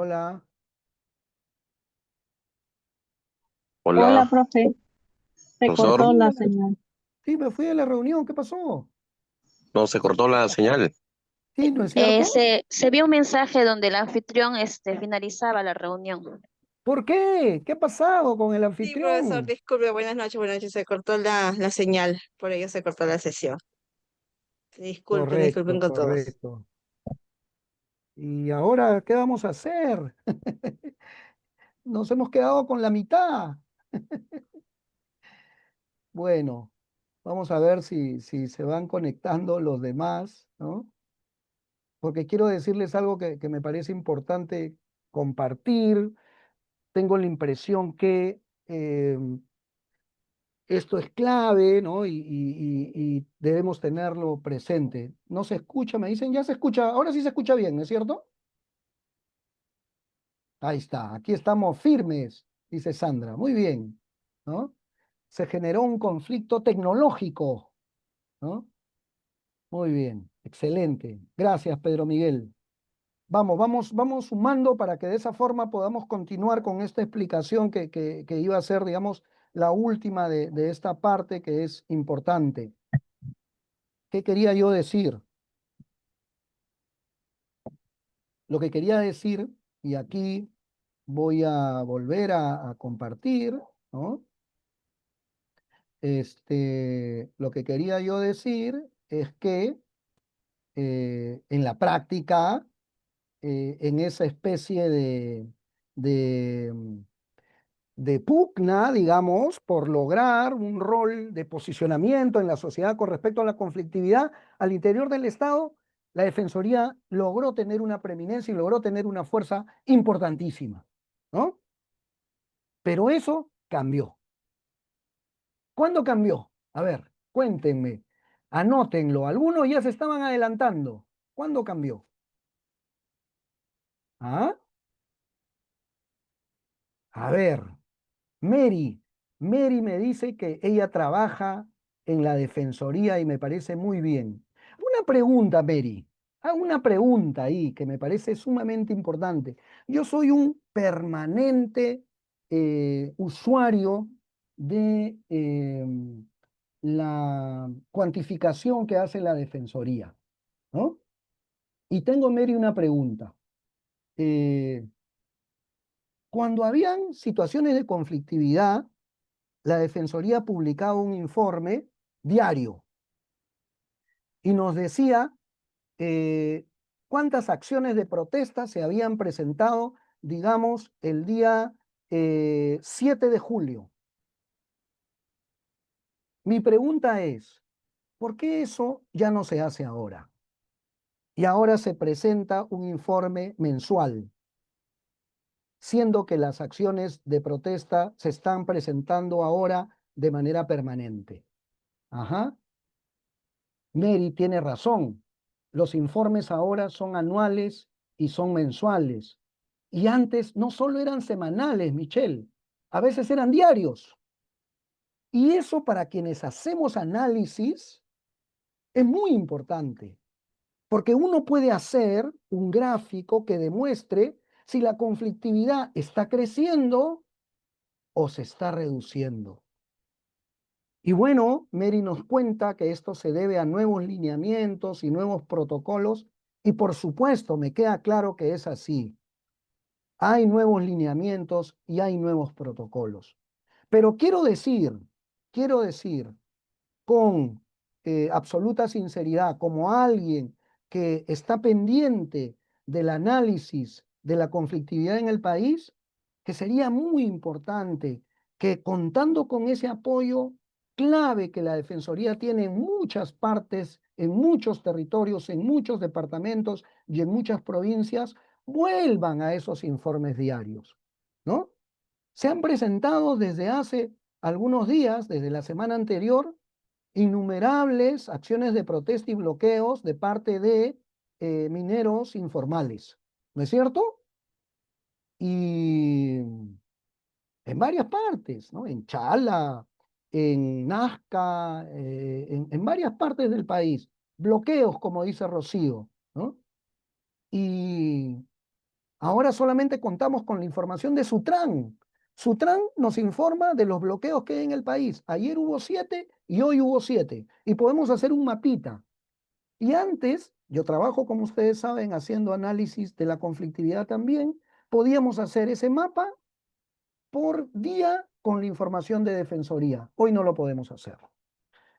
Hola. Hola, Hola, profe. Se Me profesor. cortó fui a la la- señal. Sí, me fui a la reunión. ¿Qué pasó? No, se cortó la señal. Sí, ¿no es cierto? Se vio un mensaje donde el anfitrión finalizaba la reunión. ¿Por qué? ¿Qué ha pasado con el Sí, profesor, anfitrión? disculpe, buenas noches, se cortó la señal, por ello se cortó la sesión. Disculpen Correcto, con todos. correcto. ¿Y ahora qué vamos a hacer? Nos hemos quedado con la mitad. Bueno, vamos a ver si se van conectando los demás, ¿no? Porque quiero decirles algo que me parece importante compartir. Tengo la impresión que esto es clave, ¿no? Y debemos tenerlo presente. No se escucha, me dicen, ya se escucha, ahora sí se escucha bien, ¿no es cierto? Ahí está, aquí estamos firmes, dice Sandra. Muy bien, ¿no? Se generó un conflicto tecnológico, ¿no? Muy bien, excelente. Gracias, Pedro Miguel. Vamos sumando para que de esa forma podamos continuar con esta explicación que iba a ser, digamos, la última de esta parte que es importante. ¿Qué quería yo decir? Lo que quería decir, y aquí voy a volver a compartir, ¿no? Lo que quería yo decir es que en la práctica, en esa especie de, mm, de pugna, digamos, por lograr un rol de posicionamiento en la sociedad con respecto a la conflictividad al interior del Estado, la Defensoría logró tener una preeminencia y logró tener una fuerza importantísima, ¿no? Pero eso cambió. ¿Cuándo cambió? A ver, cuéntenme, anótenlo. Algunos ya se estaban adelantando. ¿Cuándo cambió? ¿Ah? A ver, Mary. Mary me dice que ella trabaja en la Defensoría y me parece muy bien. Una pregunta, Mary. Hago una pregunta ahí que me parece sumamente importante. Yo soy un permanente usuario de la cuantificación que hace la Defensoría, ¿no? Y tengo, Mary, una pregunta. Eh, Cuando habían situaciones de conflictividad, la Defensoría publicaba un informe diario y nos decía eh, cuántas acciones de protesta se habían presentado, digamos, el día 7 de julio. Mi pregunta es, ¿por qué eso ya no se hace ahora? Y ahora se presenta un informe mensual, siendo que las acciones de protesta se están presentando ahora de manera permanente. Ajá. Mary tiene razón. Los informes ahora son anuales y son mensuales. Y antes no solo eran semanales, Michelle, a veces eran diarios. Y eso para quienes hacemos análisis es muy importante, porque uno puede hacer un gráfico que demuestre si la conflictividad está creciendo o se está reduciendo. Y bueno, Mary nos cuenta que esto se debe a nuevos lineamientos y nuevos protocolos, y por supuesto me queda claro que es así. Hay nuevos lineamientos y hay nuevos protocolos. Pero quiero decir con absoluta sinceridad, como alguien que está pendiente del análisis de la conflictividad en el país, que sería muy importante que contando con ese apoyo clave que la Defensoría tiene en muchas partes, en muchos territorios, en muchos departamentos y en muchas provincias, vuelvan a esos informes diarios, ¿no? Se han presentado desde hace algunos días, desde la semana anterior, innumerables acciones de protesta y bloqueos de parte de mineros informales, ¿no es cierto? Y en varias partes, ¿no? En Chala, en Nazca, en varias partes del país, bloqueos, como dice Rocío, ¿no? Y Ahora solamente contamos con la información de Sutran. Sutran nos informa de los bloqueos que hay en el país. Ayer hubo 7 y hoy hubo 7. Y podemos hacer un mapita. Y antes, yo trabajo, como ustedes saben, haciendo análisis de la conflictividad también, podíamos hacer ese mapa por día con la información de Defensoría. Hoy no lo podemos hacer.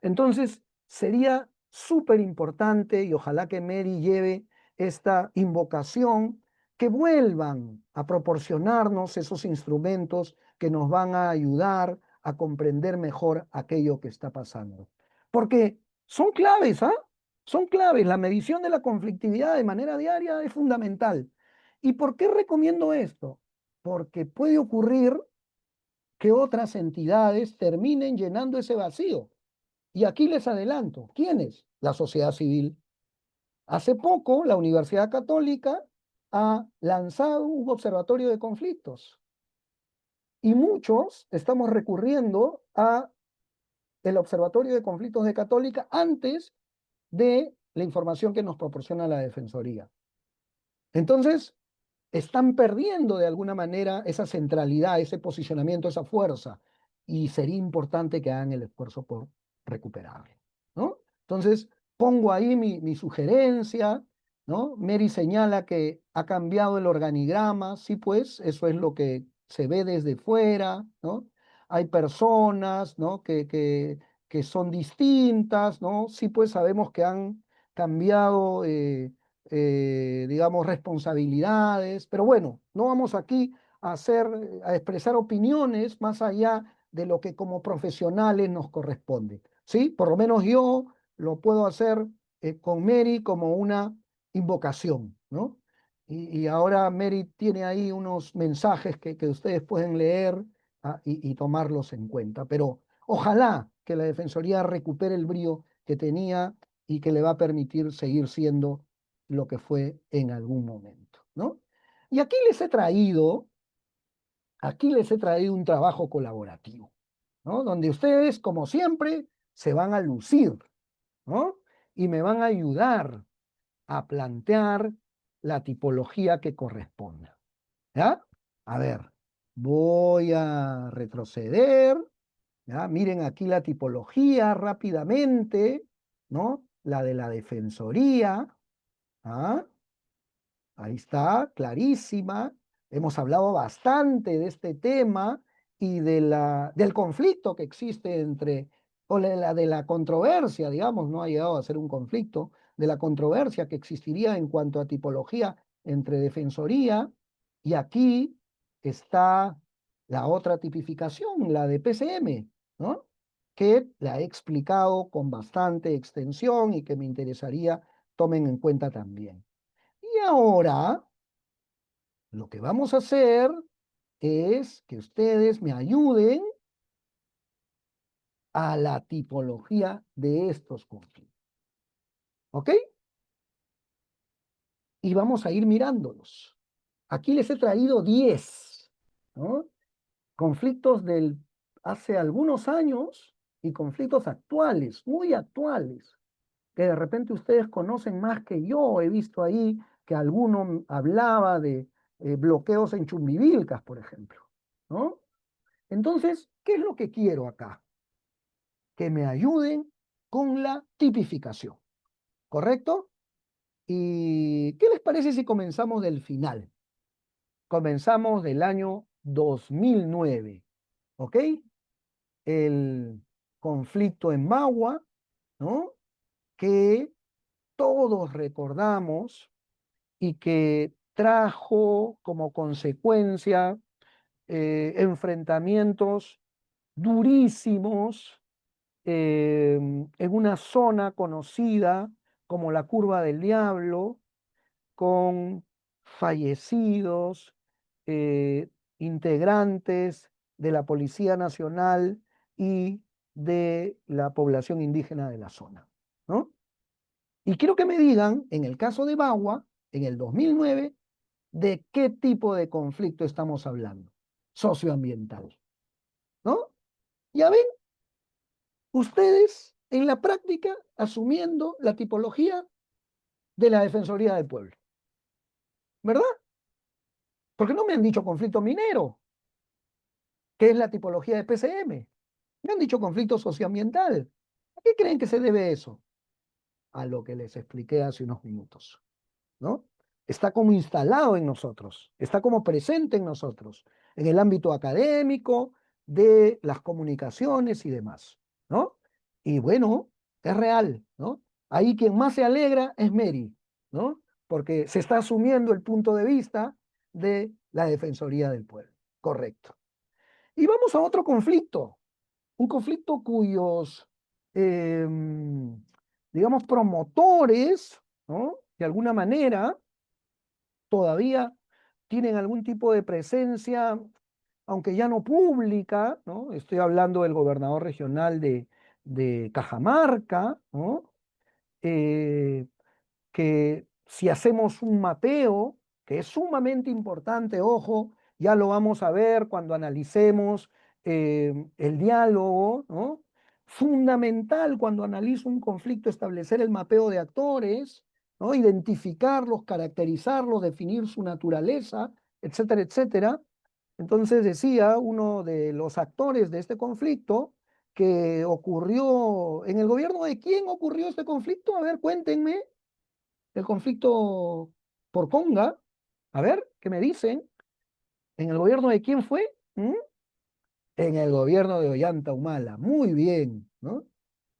Entonces, sería súper importante y ojalá que Mary lleve esta invocación, que vuelvan a proporcionarnos esos instrumentos que nos van a ayudar a comprender mejor aquello que está pasando. Porque son claves, ¿ah? Son claves. La medición de la conflictividad de manera diaria es fundamental. ¿Y por qué recomiendo esto? Porque puede ocurrir que otras entidades terminen llenando ese vacío. Y aquí les adelanto, ¿quiénes? La sociedad civil. Hace poco, la Universidad Católica ha lanzado un observatorio de conflictos y muchos estamos recurriendo a el observatorio de conflictos de Católica antes de la información que nos proporciona la Defensoría. Entonces, están perdiendo de alguna manera esa centralidad, ese posicionamiento, esa fuerza, y sería importante que hagan el esfuerzo por recuperarlo, ¿no? Entonces, pongo ahí mi sugerencia, ¿no? Mary señala que ha cambiado el organigrama, sí, pues, eso es lo que se ve desde fuera, ¿no? Hay personas, ¿no? que son distintas, ¿no? Sí, pues, sabemos que han cambiado digamos, responsabilidades, pero bueno, no vamos aquí a expresar opiniones más allá de lo que como profesionales nos corresponde, ¿sí? Por lo menos yo lo puedo hacer con Mary como una invocación, ¿no? Y ahora Mary tiene ahí unos mensajes que ustedes pueden leer y tomarlos en cuenta, pero ojalá que la Defensoría recupere el brío que tenía y que le va a permitir seguir siendo lo que fue en algún momento, ¿no? Y aquí les he traído un trabajo colaborativo, ¿no? Donde ustedes, como siempre, se van a lucir, ¿no? Y me van a ayudar a plantear la tipología que corresponda, ¿ya? A ver, voy a retroceder, ¿ya? Miren aquí la tipología rápidamente, ¿no? La de la Defensoría, ¿ah? Ahí está, clarísima. Hemos hablado bastante de este tema y del conflicto que existe de la controversia, digamos, no ha llegado a ser un conflicto, de la controversia que existiría en cuanto a tipología entre defensoría, y aquí está la otra tipificación, la de PCM, ¿no? Que la he explicado con bastante extensión y que me interesaría tomen en cuenta también. Y ahora lo que vamos a hacer es que ustedes me ayuden a la tipología de estos conflictos. ¿Ok? Y vamos a ir mirándolos. Aquí les he traído 10, ¿no? Conflictos del hace algunos años y conflictos actuales, muy actuales, que de repente ustedes conocen más que yo. He visto ahí que alguno hablaba de bloqueos en Chumbivilcas, por ejemplo, ¿no? Entonces, ¿qué es lo que quiero acá? Que me ayuden con la tipificación, ¿correcto? ¿Y qué les parece si comenzamos del final? Comenzamos del año 2009, ¿ok? El conflicto en Magua, ¿no? Que todos recordamos y que trajo como consecuencia enfrentamientos durísimos en una zona conocida como la Curva del Diablo, con fallecidos, eh, integrantes de la Policía Nacional y de la población indígena de la zona, ¿no? Y quiero que me digan, en el caso de Bagua, en el 2009, de qué tipo de conflicto estamos hablando, socioambiental, ¿no? Ya ven, ustedes en la práctica asumiendo la tipología de la Defensoría del Pueblo, ¿verdad? Porque no me han dicho conflicto minero, que es la tipología de PCM. Me han dicho conflicto socioambiental. ¿A qué creen que se debe eso? A lo que les expliqué hace unos minutos, ¿no? Está como instalado en nosotros, está como presente en nosotros, en el ámbito académico, de las comunicaciones y demás, ¿no? Y bueno, es real, ¿no? Ahí quien más se alegra es Mary, ¿no? Porque se está asumiendo el punto de vista de la Defensoría del Pueblo. Correcto. Y vamos a otro conflicto, un conflicto cuyos, digamos, promotores, ¿no? De alguna manera, todavía tienen algún tipo de presencia, aunque ya no pública, ¿no? Estoy hablando del gobernador regional de Cajamarca, ¿no? Eh, que si hacemos un mapeo, que es sumamente importante, ojo, ya lo vamos a ver cuando analicemos el diálogo, ¿no? Fundamental cuando analizo un conflicto establecer el mapeo de actores, ¿no? Identificarlos, caracterizarlos, definir su naturaleza, etcétera, etcétera. Entonces decía uno de los actores de este conflicto que ocurrió en el gobierno de quién ocurrió este conflicto. A ver, cuéntenme el conflicto por Conga. A ver, ¿qué me dicen? ¿En el gobierno de quién fue? ¿Mm? En el gobierno de Ollanta Humala. Muy bien, ¿no?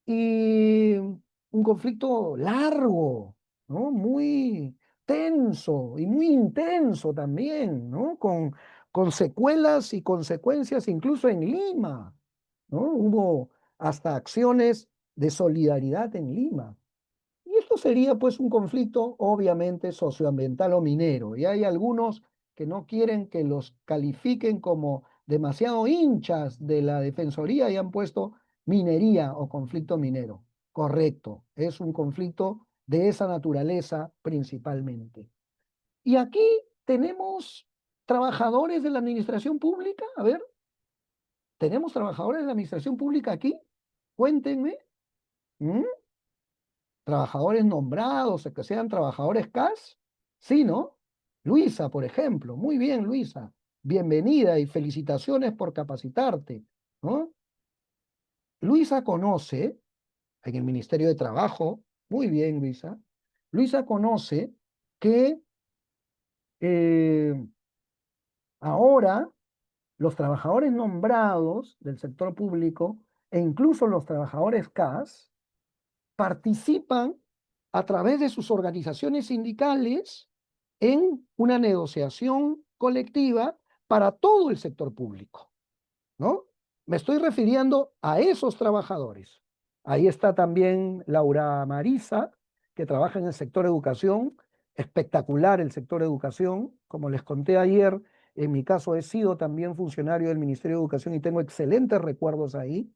Y un conflicto largo, ¿no? Muy tenso y muy intenso también, ¿no? Con secuelas y consecuencias incluso en Lima, ¿no? Hubo hasta acciones de solidaridad en Lima. Y esto sería pues un conflicto obviamente socioambiental o minero. Y hay algunos que no quieren que los califiquen como demasiado hinchas de la Defensoría y han puesto minería o conflicto minero. Correcto, es un conflicto de esa naturaleza principalmente. Y aquí tenemos trabajadores de la administración pública. A ver, ¿tenemos trabajadores de la administración pública aquí? Cuéntenme. ¿Mm? Trabajadores nombrados, que sean trabajadores CAS, sí, ¿no? Luisa, por ejemplo, muy bien, Luisa, bienvenida y felicitaciones por capacitarte, ¿no? Luisa conoce, en el Ministerio de Trabajo, muy bien, Luisa, Luisa conoce que eh, ahora los trabajadores nombrados del sector público e incluso los trabajadores CAS participan a través de sus organizaciones sindicales en una negociación colectiva para todo el sector público, ¿no? Me estoy refiriendo a esos trabajadores. Ahí está también Laura Marisa, que trabaja en el sector educación, espectacular el sector educación. Como les conté ayer, en mi caso he sido también funcionario del Ministerio de Educación y tengo excelentes recuerdos ahí.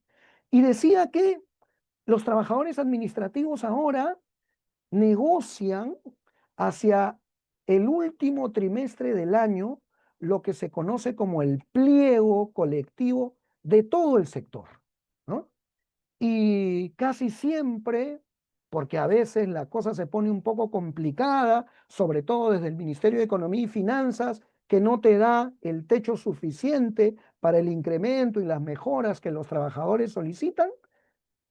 Y decía que los trabajadores administrativos ahora negocian hacia el último trimestre del año lo que se conoce como el pliego colectivo de todo el sector, ¿no? Y casi siempre, porque a veces la cosa se pone un poco complicada, sobre todo desde el Ministerio de Economía y Finanzas, que no te da el techo suficiente para el incremento y las mejoras que los trabajadores solicitan,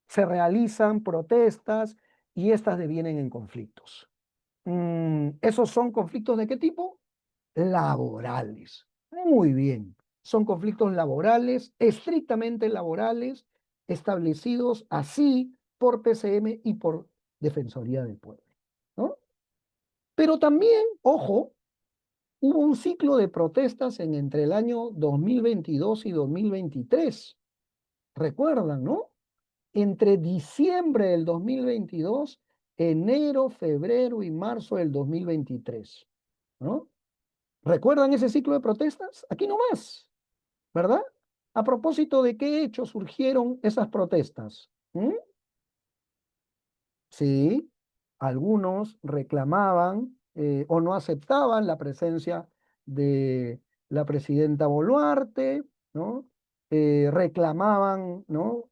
se realizan protestas y estas devienen en conflictos. ¿Esos son conflictos de qué tipo? Laborales. Muy bien. Son conflictos laborales, estrictamente laborales, establecidos así por PCM y por Defensoría del Pueblo, ¿no? Pero también, ojo, hubo un ciclo de protestas entre el año 2022 y 2023. Recuerdan, ¿no? Entre diciembre del 2022, enero, febrero y marzo del 2023, ¿no? ¿Recuerdan ese ciclo de protestas? Aquí nomás, ¿verdad? A propósito de qué hechos surgieron esas protestas. ¿Mm? Sí, algunos reclamaban o no aceptaban la presencia de la presidenta Boluarte, ¿no? Reclamaban, ¿no?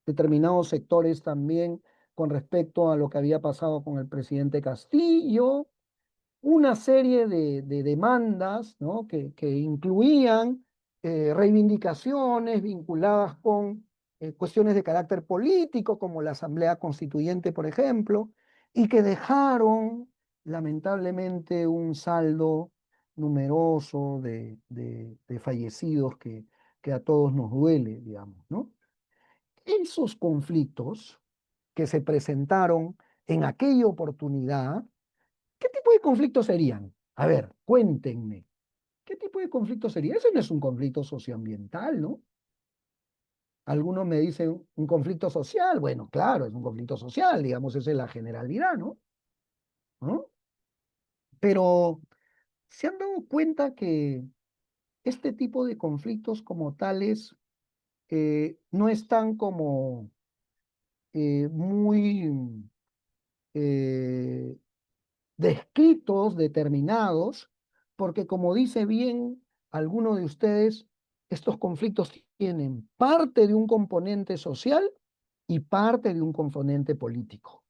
Determinados sectores también con respecto a lo que había pasado con el presidente Castillo. una serie de demandas, ¿no? que incluían reivindicaciones vinculadas con cuestiones de carácter político, como la Asamblea Constituyente, por ejemplo, y que dejaron lamentablemente un saldo numeroso de fallecidos que a todos nos duele, digamos, ¿no? Esos conflictos que se presentaron en aquella oportunidad, ¿qué tipo de conflictos serían? A ver, cuéntenme. ¿Qué tipo de conflicto sería? Ese no es un conflicto socioambiental, ¿no? Algunos me dicen un conflicto social. Bueno, claro, es un conflicto social, digamos, esa es la generalidad, ¿no? ¿No? Pero ¿se han dado cuenta que este tipo de conflictos como tales no están como muy eh, descritos, determinados, porque como dice bien alguno de ustedes, estos conflictos tienen parte de un componente social y parte de un componente político,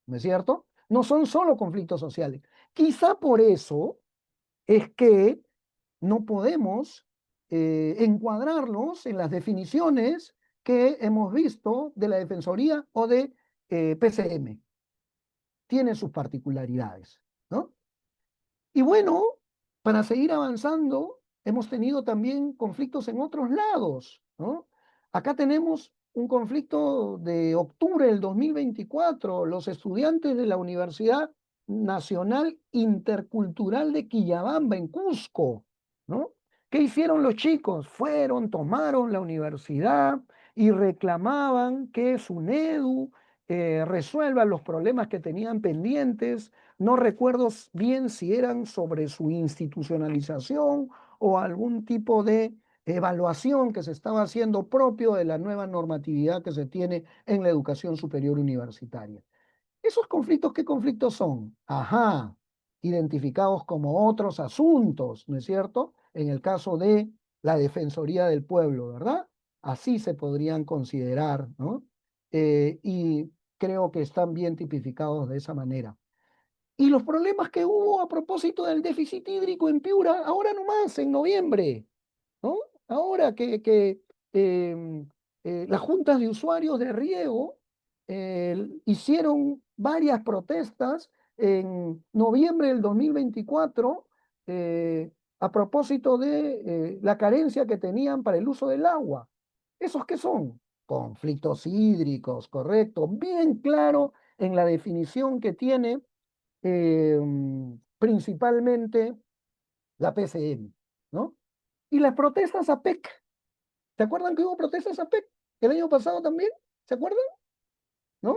¿no es cierto? No son solo conflictos sociales. Quizá por eso es que no podemos encuadrarlos en las definiciones que hemos visto de la Defensoría o de PCM. Tiene sus particularidades, ¿no? Y bueno, para seguir avanzando, hemos tenido también conflictos en otros lados, ¿no? Acá tenemos un conflicto de octubre del 2024, los estudiantes de la Universidad Nacional Intercultural de Quillabamba, en Cusco, ¿no? ¿Qué hicieron los chicos? Fueron, tomaron la universidad y reclamaban que SUNEDU resuelva los problemas que tenían pendientes. No recuerdo bien si eran sobre su institucionalización o algún tipo de evaluación que se estaba haciendo propio de la nueva normatividad que se tiene en la educación superior universitaria. ¿Esos conflictos qué conflictos son? Ajá, identificados como otros asuntos, ¿no es cierto? En el caso de la Defensoría del Pueblo, ¿verdad? Así se podrían considerar, ¿no? Y creo que están bien tipificados de esa manera. Y los problemas que hubo a propósito del déficit hídrico en Piura, ahora nomás, en noviembre, ¿no? Ahora que las juntas de usuarios de riego hicieron varias protestas en noviembre del 2024 a propósito de la carencia que tenían para el uso del agua. ¿Esos qué son? Conflictos hídricos, correcto, bien claro en la definición que tiene principalmente la PCM, ¿no? Y las protestas APEC, ¿se acuerdan que hubo protestas APEC el año pasado también? ¿Se acuerdan? ¿No?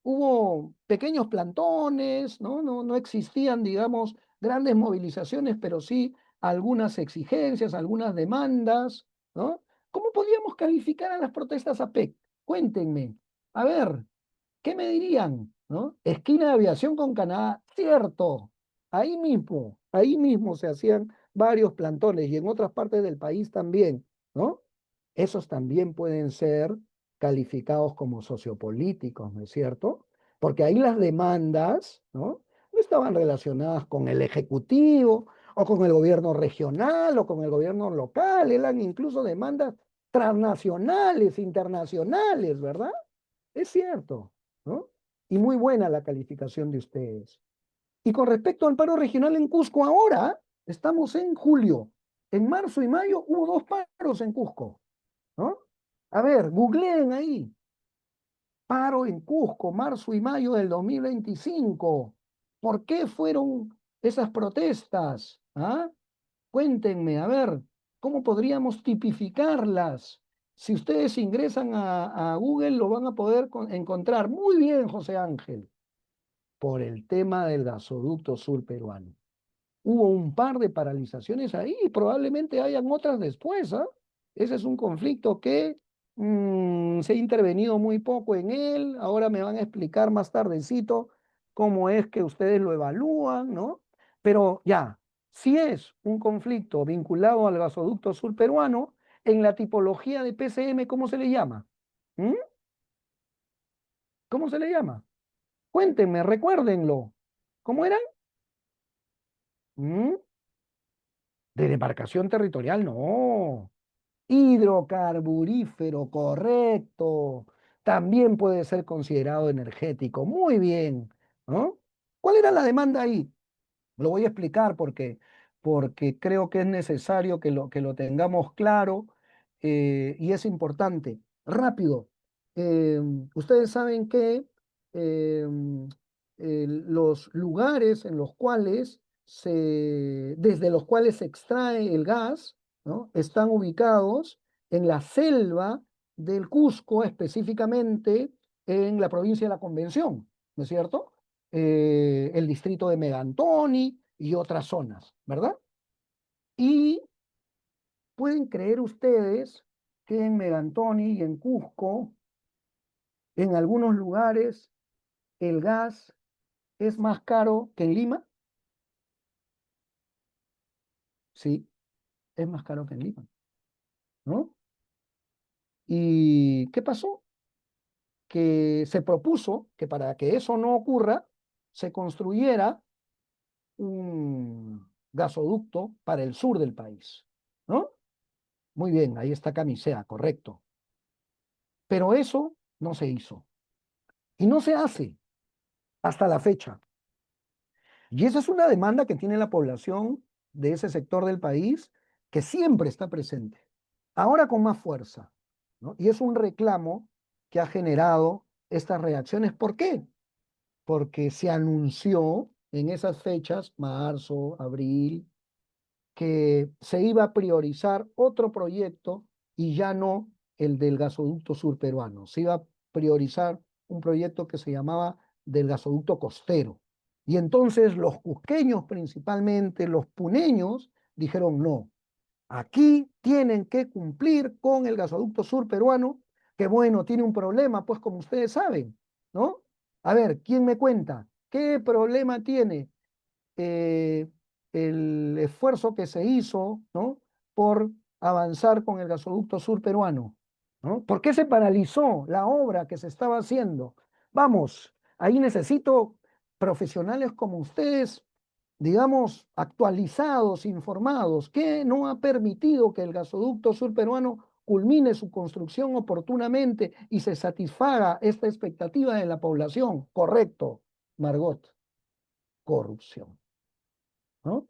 Hubo pequeños plantones, ¿no? No existían, digamos, grandes movilizaciones, pero sí algunas exigencias, algunas demandas, ¿no? ¿Cómo podríamos calificar a las protestas APEC? Cuéntenme. A ver, ¿qué me dirían? ¿No? Esquina de aviación con Canadá, cierto. Ahí mismo se hacían varios plantones y en otras partes del país también, ¿no? Esos también pueden ser calificados como sociopolíticos, ¿no es cierto? Porque ahí las demandas, ¿no? No estaban relacionadas con el ejecutivo o con el gobierno regional o con el gobierno local, eran incluso demandas transnacionales, internacionales, ¿verdad? Es cierto, ¿no? Y muy buena la calificación de ustedes. Y con respecto al paro regional en Cusco, ahora estamos en julio. En marzo y mayo hubo 2 paros en Cusco, ¿no? A ver, googleen ahí. Paro en Cusco, marzo y mayo del 2025. ¿Por qué fueron esas protestas? ¿Ah? Cuéntenme, a ver, ¿cómo podríamos tipificarlas? Si ustedes ingresan a Google, lo van a poder encontrar. Muy bien, José Ángel, por el tema del gasoducto sur peruano. Hubo un par de paralizaciones ahí y probablemente hayan otras después, ¿ah? Ese es un conflicto que se ha intervenido muy poco en él. Ahora me van a explicar más tardecito cómo es que ustedes lo evalúan, ¿no? Pero ya, si es un conflicto vinculado al gasoducto sur peruano, en la tipología de PCM, ¿cómo se le llama? ¿Mm? ¿Cómo se le llama? Cuéntenme, recuérdenlo. ¿Cómo era? ¿Mm? De demarcación territorial, no. Hidrocarburífero, correcto. También puede ser considerado energético. Muy bien, ¿no? ¿Cuál era la demanda ahí? Lo voy a explicar porque creo que es necesario que lo tengamos claro y es importante. Rápido. eh, Ustedes saben que eh, los lugares en los cuales desde los cuales se extrae el gas, ¿no? Están ubicados en la selva del Cusco, específicamente en la provincia de la Convención, ¿no es cierto? El distrito de Megantoni y otras zonas, ¿verdad? Y pueden creer ustedes que en Megantoni y en Cusco, en algunos lugares, el gas es más caro que en Lima. Sí, es más caro que en Lima, ¿no? ¿Y qué pasó? Que se propuso que para que eso no ocurra, se construyera un gasoducto para el sur del país, ¿no? Muy bien, ahí está Camisea, correcto. Pero eso no se hizo. Y no se hace hasta la fecha. Y esa es una demanda que tiene la población de ese sector del país que siempre está presente. Ahora con más fuerza, ¿no? Y es un reclamo que ha generado estas reacciones. ¿Por qué? Porque se anunció en esas fechas, marzo, abril, que se iba a priorizar otro proyecto y ya no el del gasoducto surperuano. Se iba a priorizar un proyecto que se llamaba del gasoducto costero. Y entonces los cusqueños, principalmente los puneños, dijeron no, aquí tienen que cumplir con el gasoducto surperuano, que bueno, tiene un problema, pues como ustedes saben, ¿no? A ver, ¿quién me cuenta? ¿Qué problema tiene eh, el esfuerzo que se hizo, ¿no? Por avanzar con el gasoducto sur peruano, ¿no? ¿Por qué se paralizó la obra que se estaba haciendo? Vamos, ahí necesito profesionales como ustedes, digamos, actualizados, informados. ¿Qué no ha permitido que el gasoducto sur peruano culmine su construcción oportunamente y se satisfaga esta expectativa de la población? Correcto, Margot, corrupción, ¿no?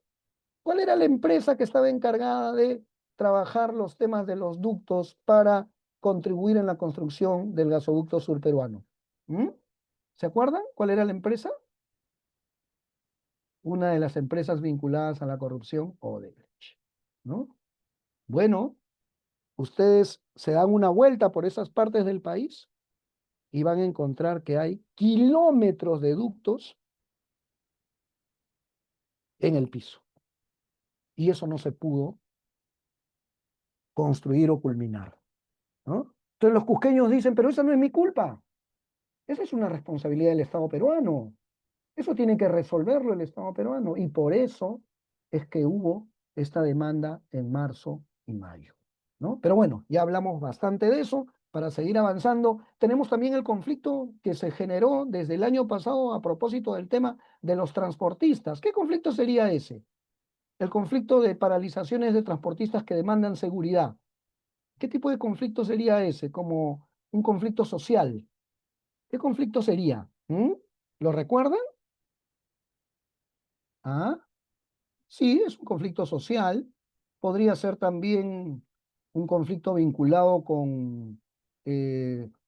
¿Cuál era la empresa que estaba encargada de trabajar los temas de los ductos para contribuir en la construcción del gasoducto surperuano? ¿Mm? ¿Se acuerdan cuál era la empresa? Una de las empresas vinculadas a la corrupción, Odebrecht, ¿no? Bueno, ustedes se dan una vuelta por esas partes del país y van a encontrar que hay kilómetros de ductos en el piso. Y eso no se pudo construir o culminar, ¿no? Entonces los cusqueños dicen, pero esa no es mi culpa. Esa es una responsabilidad del Estado peruano. Eso tiene que resolverlo el Estado peruano. Y por eso es que hubo esta demanda en marzo y mayo, ¿no? Pero bueno, ya hablamos bastante de eso. Para seguir avanzando, tenemos también el conflicto que se generó desde el año pasado a propósito del tema de los transportistas. ¿Qué conflicto sería ese? El conflicto de paralizaciones de transportistas que demandan seguridad. ¿Qué tipo de conflicto sería ese? Como un conflicto social. ¿Qué conflicto sería? ¿Mm? ¿Lo recuerdan? Ah, sí, es un conflicto social. Podría ser también un conflicto vinculado con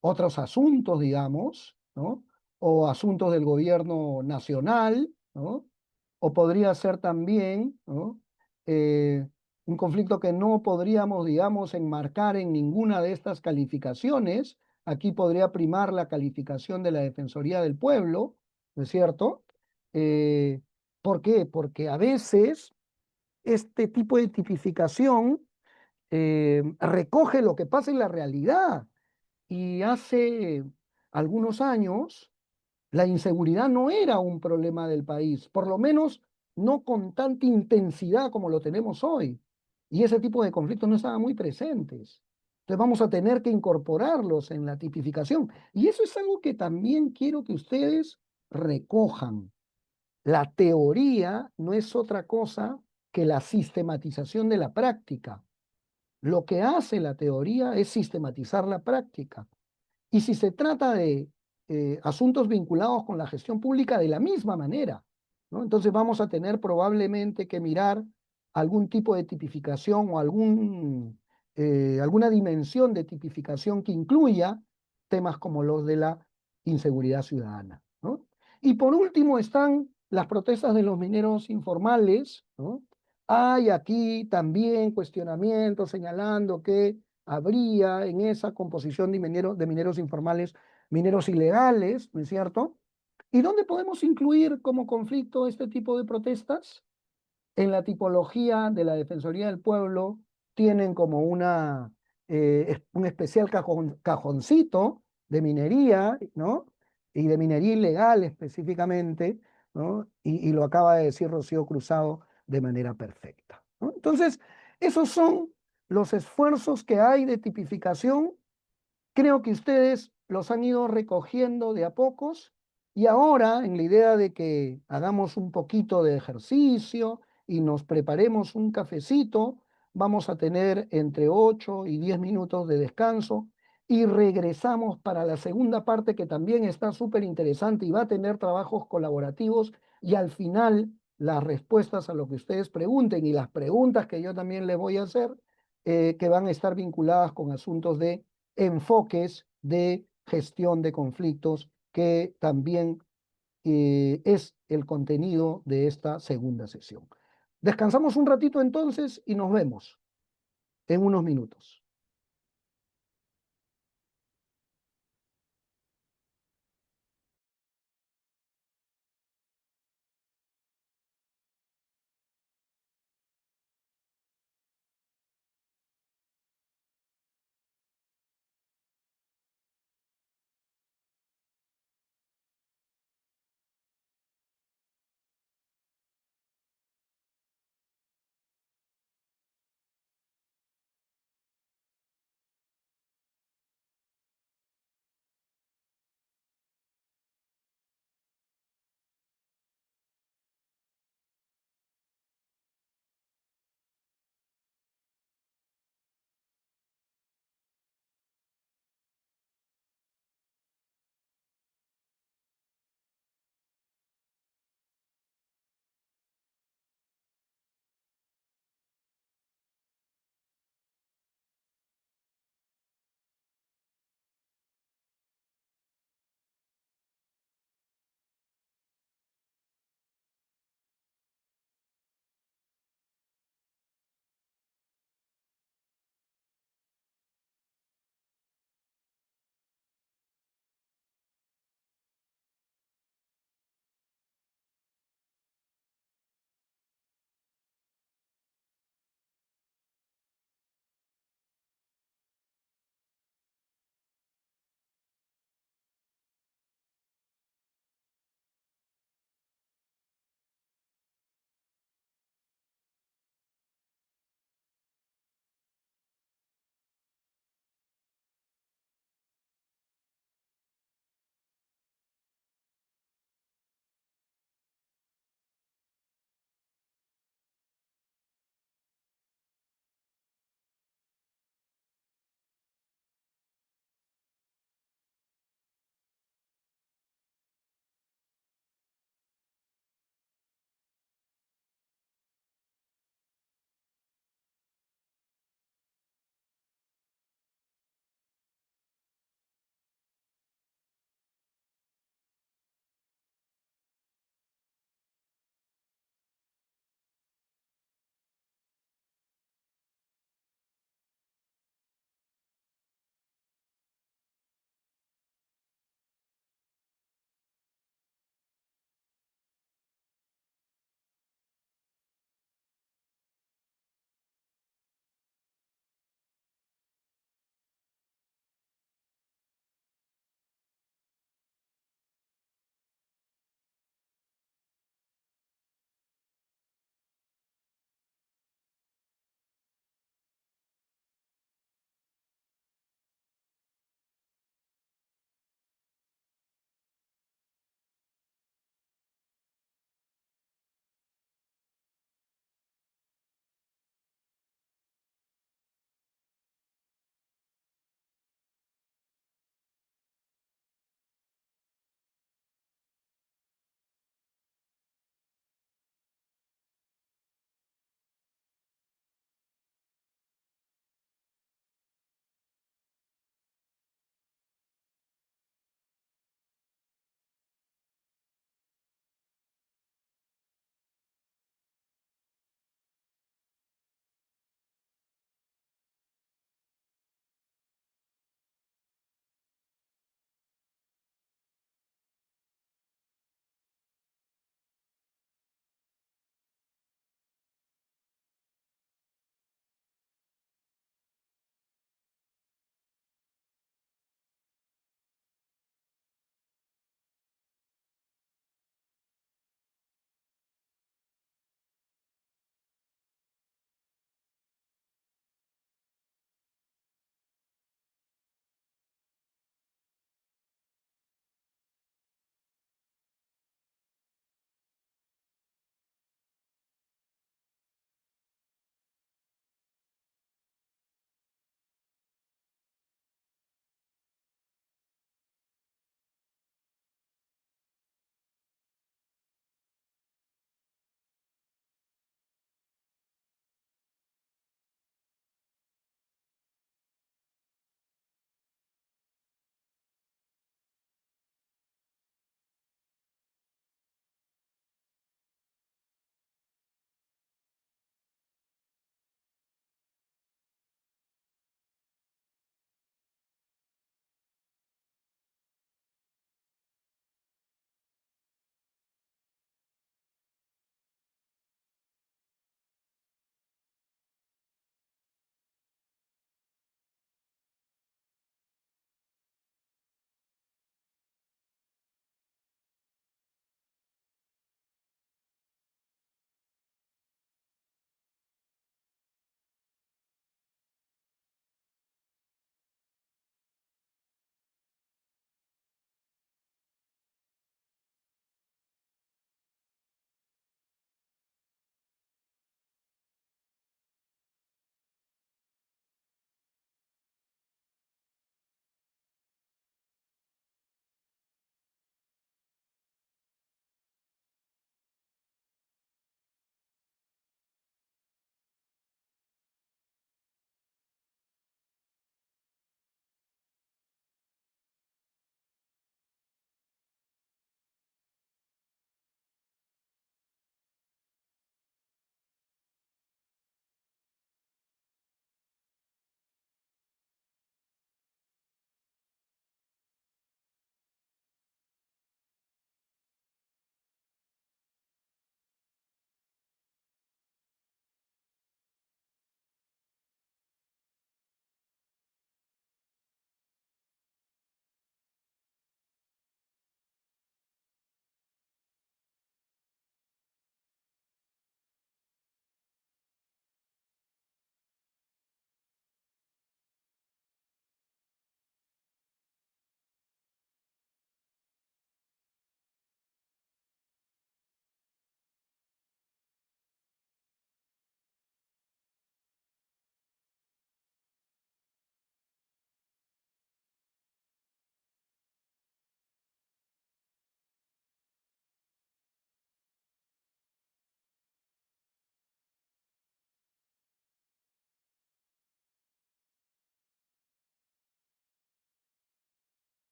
otros asuntos, digamos, ¿no? O asuntos del gobierno nacional, ¿no? O podría ser también, ¿no? Eh, un conflicto que no podríamos, digamos, enmarcar en ninguna de estas calificaciones. Aquí podría primar la calificación de la Defensoría del Pueblo, ¿no es cierto? Eh, ¿Por qué? Porque a veces este tipo de tipificación recoge lo que pasa en la realidad. Y hace algunos años la inseguridad no era un problema del país, por lo menos no con tanta intensidad como lo tenemos hoy. Y ese tipo de conflictos no estaban muy presentes. Entonces vamos a tener que incorporarlos en la tipificación. Y eso es algo que también quiero que ustedes recojan. La teoría no es otra cosa que la sistematización de la práctica. Lo que hace la teoría es sistematizar la práctica. Y si se trata de asuntos vinculados con la gestión pública, de la misma manera, ¿no? Entonces vamos a tener probablemente que mirar algún tipo de tipificación o alguna dimensión de tipificación que incluya temas como los de la inseguridad ciudadana, ¿no? Y por último están las protestas de los mineros informales, ¿no? Hay aquí también cuestionamientos señalando que habría en esa composición de mineros informales mineros ilegales, ¿no es cierto? ¿Y dónde podemos incluir como conflicto este tipo de protestas? En la tipología de la Defensoría del Pueblo tienen como un especial cajoncito de minería, ¿no? Y de minería ilegal específicamente, ¿no? Y lo acaba de decir Rocío Cruzado de manera perfecta, ¿no? Entonces, esos son los esfuerzos que hay de tipificación. Creo que ustedes los han ido recogiendo de a pocos y ahora, en la idea de que hagamos un poquito de ejercicio y nos preparemos un cafecito, vamos a tener entre 8 y 10 minutos de descanso y regresamos para la segunda parte que también está súper interesante y va a tener trabajos colaborativos y al final las respuestas a lo que ustedes pregunten y las preguntas que yo también les voy a hacer, que van a estar vinculadas con asuntos de enfoques de gestión de conflictos, que también es el contenido de esta segunda sesión. Descansamos un ratito entonces y nos vemos en unos minutos.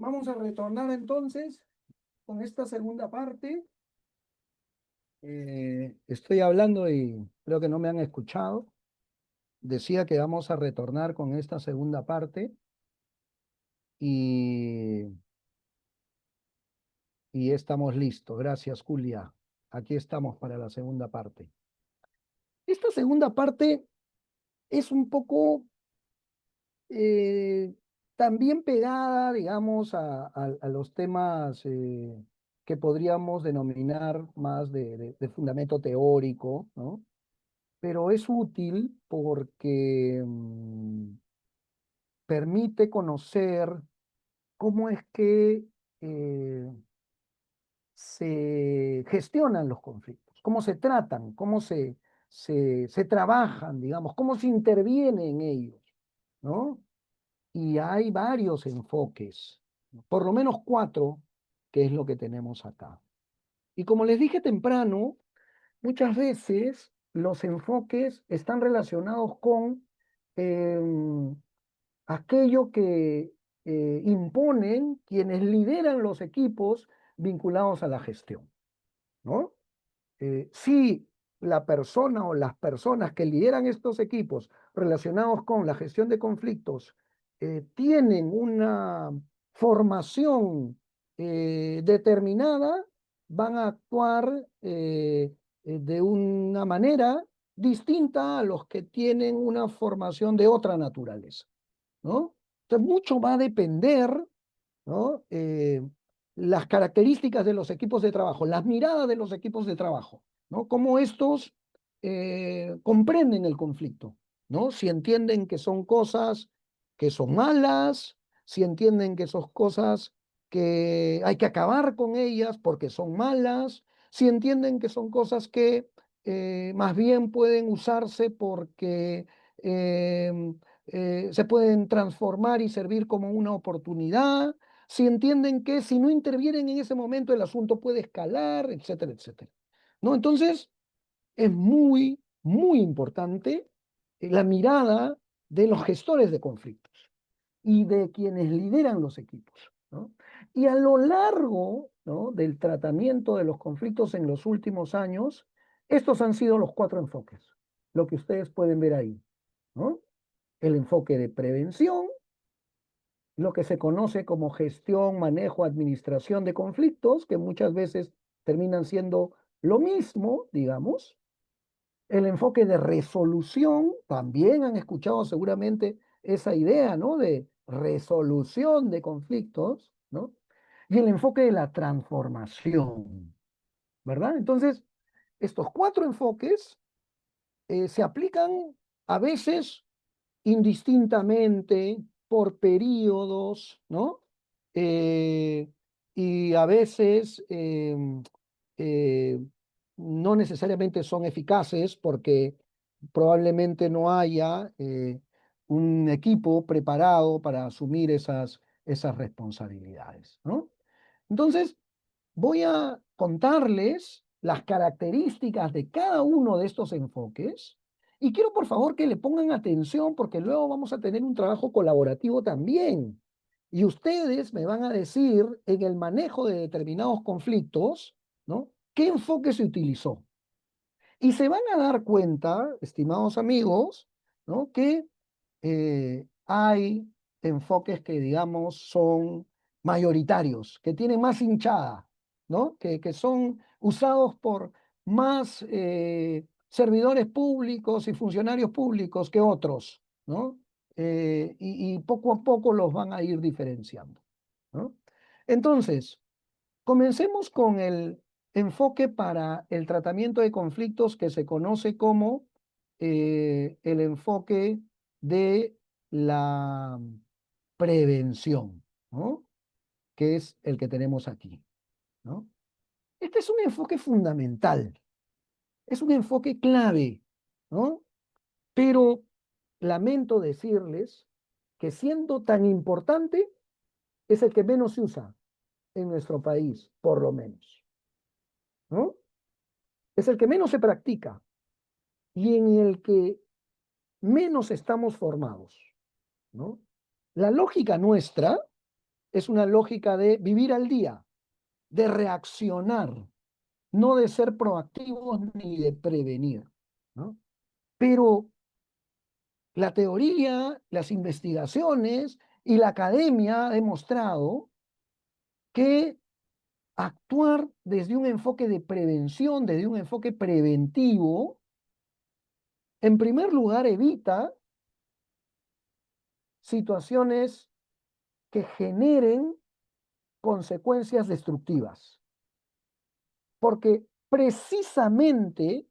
Vamos a retornar entonces con esta segunda parte. Estoy hablando y creo que no me han escuchado. Decía que vamos a retornar con esta segunda parte y, y estamos listos. Gracias, Julia. Aquí estamos para la segunda parte. Esta segunda parte es un poco también pegada, digamos, a los temas que podríamos denominar más de fundamento teórico, ¿no? Pero es útil porque permite conocer cómo es que se gestionan los conflictos, cómo se tratan, cómo se trabajan, digamos, cómo se interviene en ellos, ¿no? Y hay varios enfoques, por lo menos 4, que es lo que tenemos acá. Y como les dije temprano, muchas veces los enfoques están relacionados con aquello que imponen quienes lideran los equipos vinculados a la gestión, ¿no? Si la persona o las personas que lideran estos equipos relacionados con la gestión de conflictos tienen una formación determinada, van a actuar de una manera distinta a los que tienen una formación de otra naturaleza, ¿no? Entonces, mucho va a depender, ¿no? Las características de los equipos de trabajo, las miradas de los equipos de trabajo, ¿no? Cómo estos comprenden el conflicto, ¿no? Si entienden que son cosas que son malas, si entienden que son cosas que hay que acabar con ellas porque son malas, si entienden que son cosas que más bien pueden usarse porque se pueden transformar y servir como una oportunidad, si entienden que si no intervienen en ese momento el asunto puede escalar, etcétera, etcétera. ¿No? Entonces, es muy, muy importante la mirada de los gestores de conflictos y de quienes lideran los equipos, ¿no? Y a lo largo, ¿no?, del tratamiento de los conflictos en los últimos años, estos han sido los 4 enfoques, lo que ustedes pueden ver ahí, ¿no? El enfoque de prevención, lo que se conoce como gestión, manejo, administración de conflictos, que muchas veces terminan siendo lo mismo, digamos. El enfoque de resolución, también han escuchado seguramente esa idea, ¿no? De resolución de conflictos, ¿no? Y el enfoque de la transformación, ¿verdad? Entonces, estos 4 enfoques se aplican a veces indistintamente, por periodos, ¿no? Y a veces eh, no necesariamente son eficaces porque probablemente no haya un equipo preparado para asumir esas responsabilidades, ¿no? Entonces, voy a contarles las características de cada uno de estos enfoques y quiero por favor que le pongan atención porque luego vamos a tener un trabajo colaborativo también. Y ustedes me van a decir en el manejo de determinados conflictos, ¿no?, qué enfoque se utilizó. Y se van a dar cuenta, estimados amigos, ¿no?, que hay enfoques que, digamos, son mayoritarios, que tienen más hinchada, ¿no? Que son usados por más servidores públicos y funcionarios públicos que otros, ¿no? Y poco a poco los van a ir diferenciando, ¿no? Entonces, comencemos con el enfoque para el tratamiento de conflictos que se conoce como el enfoque de la prevención, ¿no?, que es el que tenemos aquí, ¿no? Este es un enfoque fundamental, es un enfoque clave, ¿no? Pero lamento decirles que siendo tan importante, es el que menos se usa en nuestro país, por lo menos, ¿no? Es el que menos se practica y en el que menos estamos formados, ¿no? La lógica nuestra es una lógica de vivir al día, de reaccionar, no de ser proactivos ni de prevenir, ¿no? Pero la teoría, las investigaciones y la academia ha demostrado que actuar desde un enfoque de prevención, desde un enfoque preventivo, en primer lugar evita situaciones que generen consecuencias destructivas, porque precisamente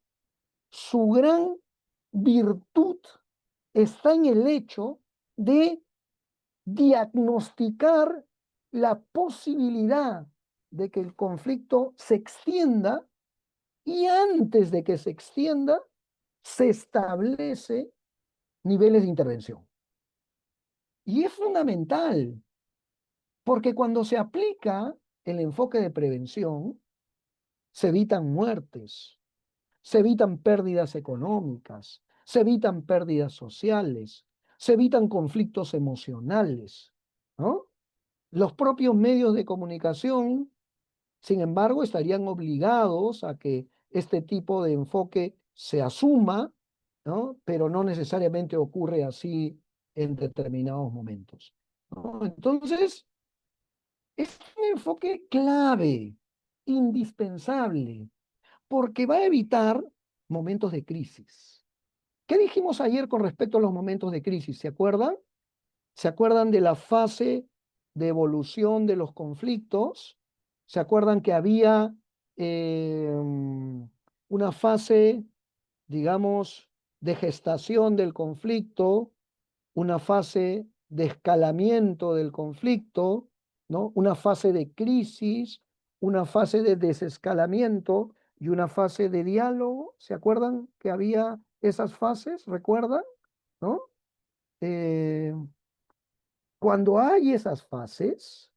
su gran virtud está en el hecho de diagnosticar la posibilidad de que el conflicto se extienda y antes de que se extienda se establece niveles de intervención. Y es fundamental, porque cuando se aplica el enfoque de prevención, se evitan muertes, se evitan pérdidas económicas, se evitan pérdidas sociales, se evitan conflictos emocionales, ¿no? Los propios medios de comunicación, sin embargo, estarían obligados a que este tipo de enfoque se asuma, ¿no? Pero no necesariamente ocurre así en determinados momentos, ¿no? Entonces, es un enfoque clave, indispensable, porque va a evitar momentos de crisis. ¿Qué dijimos ayer con respecto a los momentos de crisis? ¿Se acuerdan? ¿Se acuerdan de la fase de evolución de los conflictos? ¿Se acuerdan que había una fase, digamos, de gestación del conflicto, una fase de escalamiento del conflicto, ¿no? Una fase de crisis, una fase de desescalamiento y una fase de diálogo? ¿Se acuerdan que había esas fases? ¿Recuerdan? ¿No? Eh, Cuando hay esas fases,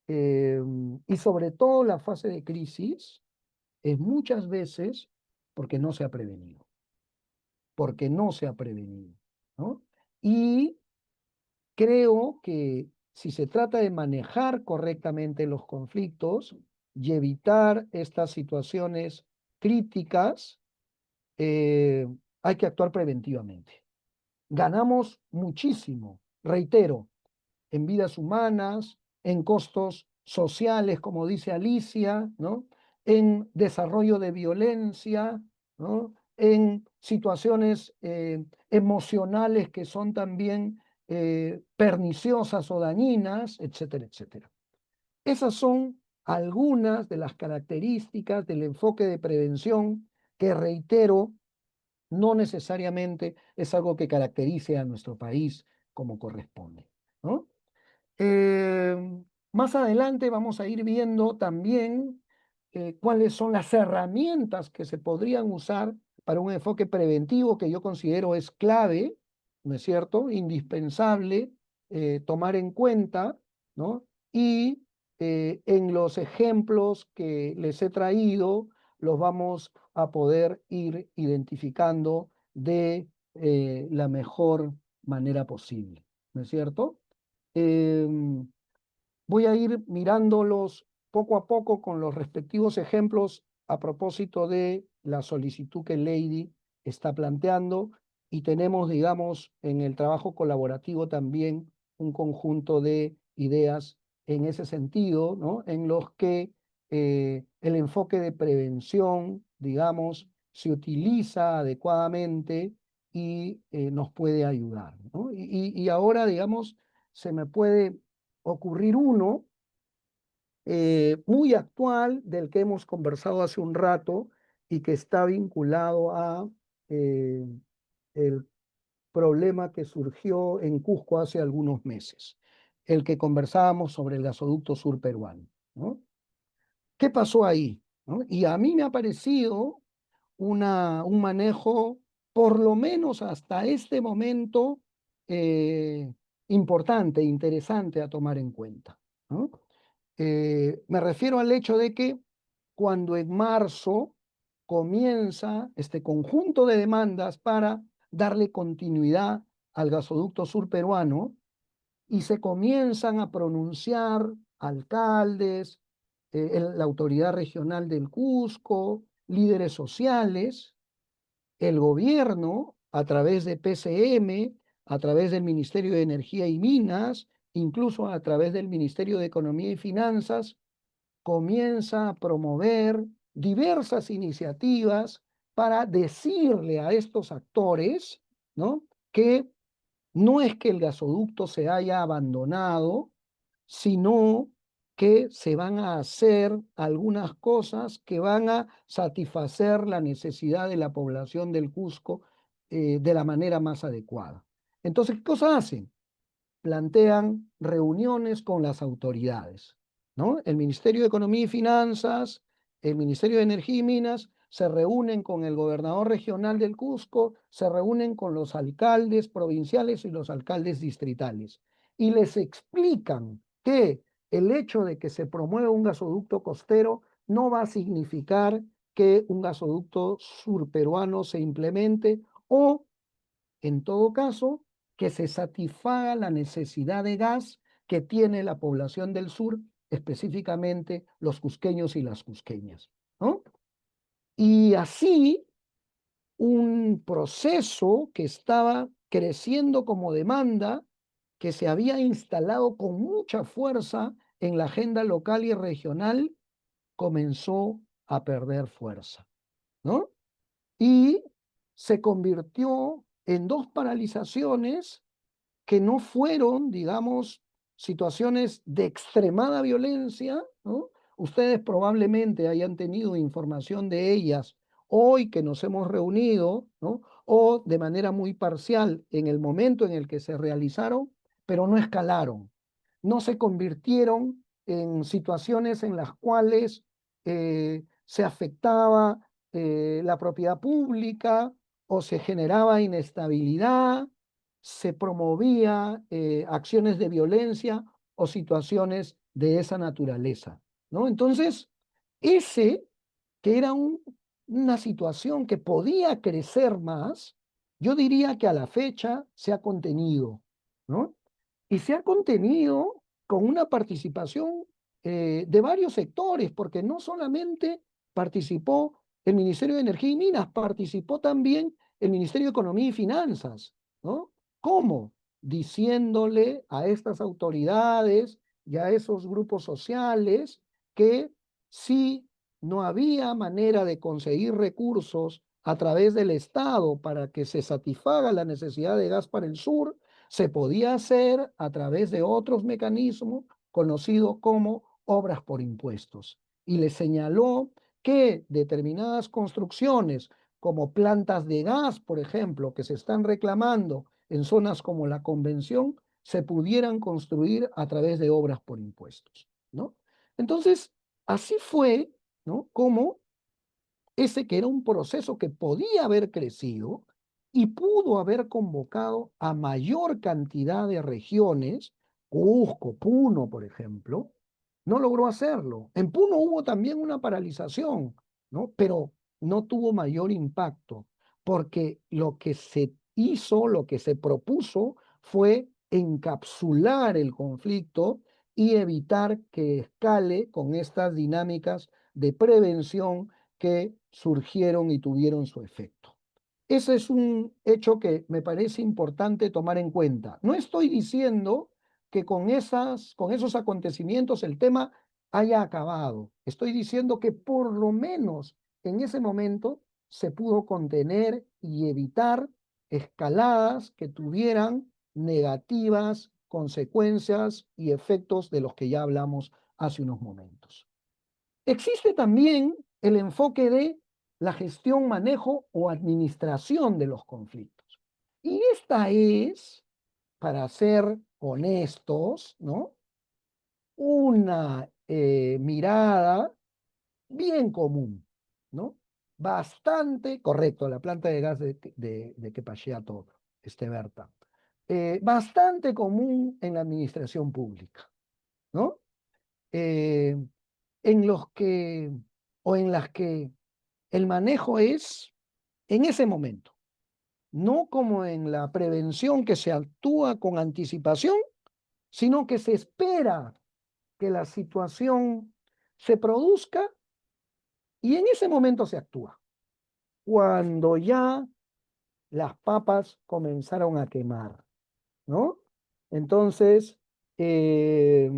y sobre todo la fase de crisis, es muchas veces porque no se ha prevenido, porque no se ha prevenido, ¿no? Y creo que si se trata de manejar correctamente los conflictos y evitar estas situaciones críticas, hay que actuar preventivamente. Ganamos muchísimo, reitero, en vidas humanas, en costos sociales, como dice Alicia, ¿no? En desarrollo de violencia, ¿no? En situaciones emocionales que son también perniciosas o dañinas, etcétera, etcétera. Esas son algunas de las características del enfoque de prevención que, reitero, no necesariamente es algo que caracterice a nuestro país como corresponde, ¿no? Más adelante vamos a ir viendo también cuáles son las herramientas que se podrían usar para un enfoque preventivo que yo considero es clave, ¿no es cierto? Indispensable tomar en cuenta, ¿no? Y en los ejemplos que les he traído los vamos a poder ir identificando de la mejor manera posible, ¿no es cierto? Em, Voy a ir mirándolos poco a poco con los respectivos ejemplos a propósito de la solicitud que Lady está planteando, y tenemos, digamos, en el trabajo colaborativo también un conjunto de ideas en ese sentido, ¿no? En los que el enfoque de prevención, digamos, se utiliza adecuadamente y nos puede ayudar, ¿no? Y ahora, digamos, se me puede ocurrir uno muy actual del que hemos conversado hace un rato y que está vinculado a el problema que surgió en Cusco hace algunos meses, el que conversábamos sobre el gasoducto sur peruano, ¿no? ¿Qué pasó ahí? ¿No? Y a mí me ha parecido un manejo, por lo menos hasta este momento, eh, importante, interesante a tomar en cuenta, ¿no? Me refiero al hecho de que cuando en marzo comienza este conjunto de demandas para darle continuidad al gasoducto sur peruano, y se comienzan a pronunciar alcaldes, la autoridad regional del Cusco, líderes sociales, el gobierno, a través de PCM, a través del Ministerio de Energía y Minas, incluso a través del Ministerio de Economía y Finanzas, comienza a promover diversas iniciativas para decirle a estos actores, ¿no?, que no es que el gasoducto se haya abandonado, sino que se van a hacer algunas cosas que van a satisfacer la necesidad de la población del Cusco de la manera más adecuada. Entonces, ¿qué cosa hacen? Plantean reuniones con las autoridades, ¿no? El Ministerio de Economía y Finanzas, el Ministerio de Energía y Minas se reúnen con el gobernador regional del Cusco, se reúnen con los alcaldes provinciales y los alcaldes distritales y les explican que el hecho de que se promueva un gasoducto costero no va a significar que un gasoducto surperuano se implemente o, en todo caso, que se satisfaga la necesidad de gas que tiene la población del sur, específicamente los cusqueños y las cusqueñas, ¿no? Y así un proceso que estaba creciendo como demanda, que se había instalado con mucha fuerza en la agenda local y regional, comenzó a perder fuerza, ¿no? Y se convirtió en dos paralizaciones que no fueron, digamos, situaciones de extremada violencia, ¿no? Ustedes probablemente hayan tenido información de ellas hoy que nos hemos reunido, ¿no?, o de manera muy parcial en el momento en el que se realizaron, pero no escalaron, no se convirtieron en situaciones en las cuales se afectaba la propiedad pública o se generaba inestabilidad, se promovía acciones de violencia o situaciones de esa naturaleza, ¿no? Entonces, ese que era una situación que podía crecer más, yo diría que a la fecha se ha contenido, ¿no? Y se ha contenido con una participación de varios sectores, porque no solamente participó el Ministerio de Energía y Minas, participó también el Ministerio de Economía y Finanzas, ¿no? ¿Cómo? Diciéndole a estas autoridades y a esos grupos sociales que si no había manera de conseguir recursos a través del Estado para que se satisfaga la necesidad de gas para el sur, se podía hacer a través de otros mecanismos conocidos como obras por impuestos. Y le señaló que determinadas construcciones, como plantas de gas, por ejemplo, que se están reclamando en zonas como la Convención, se pudieran construir a través de obras por impuestos, ¿no? Entonces, así fue, ¿no?, como ese que era un proceso que podía haber crecido y pudo haber convocado a mayor cantidad de regiones, Cusco, Puno, por ejemplo, no logró hacerlo. En Puno hubo también una paralización, ¿no?, pero no tuvo mayor impacto, porque lo que se hizo, lo que se propuso fue encapsular el conflicto y evitar que escale con estas dinámicas de prevención que surgieron y tuvieron su efecto. Ese es un hecho que me parece importante tomar en cuenta. No estoy diciendo que con esos acontecimientos el tema haya acabado. Estoy diciendo que por lo menos en ese momento se pudo contener y evitar escaladas que tuvieran negativas consecuencias y efectos de los que ya hablamos hace unos momentos. Existe también el enfoque de la gestión, manejo o administración de los conflictos. Y esta es, para ser honestos, ¿no?, una mirada bien común, ¿no? Bastante, correcto, la planta de gas de Quepacheato, Berta. Bastante común en la administración pública, ¿no? En los que, o en las que el manejo es en ese momento, no como en la prevención que se actúa con anticipación sino que se espera que la situación se produzca y en ese momento se actúa. Cuando ya las papas comenzaron a quemar, ¿no? Entonces, eh,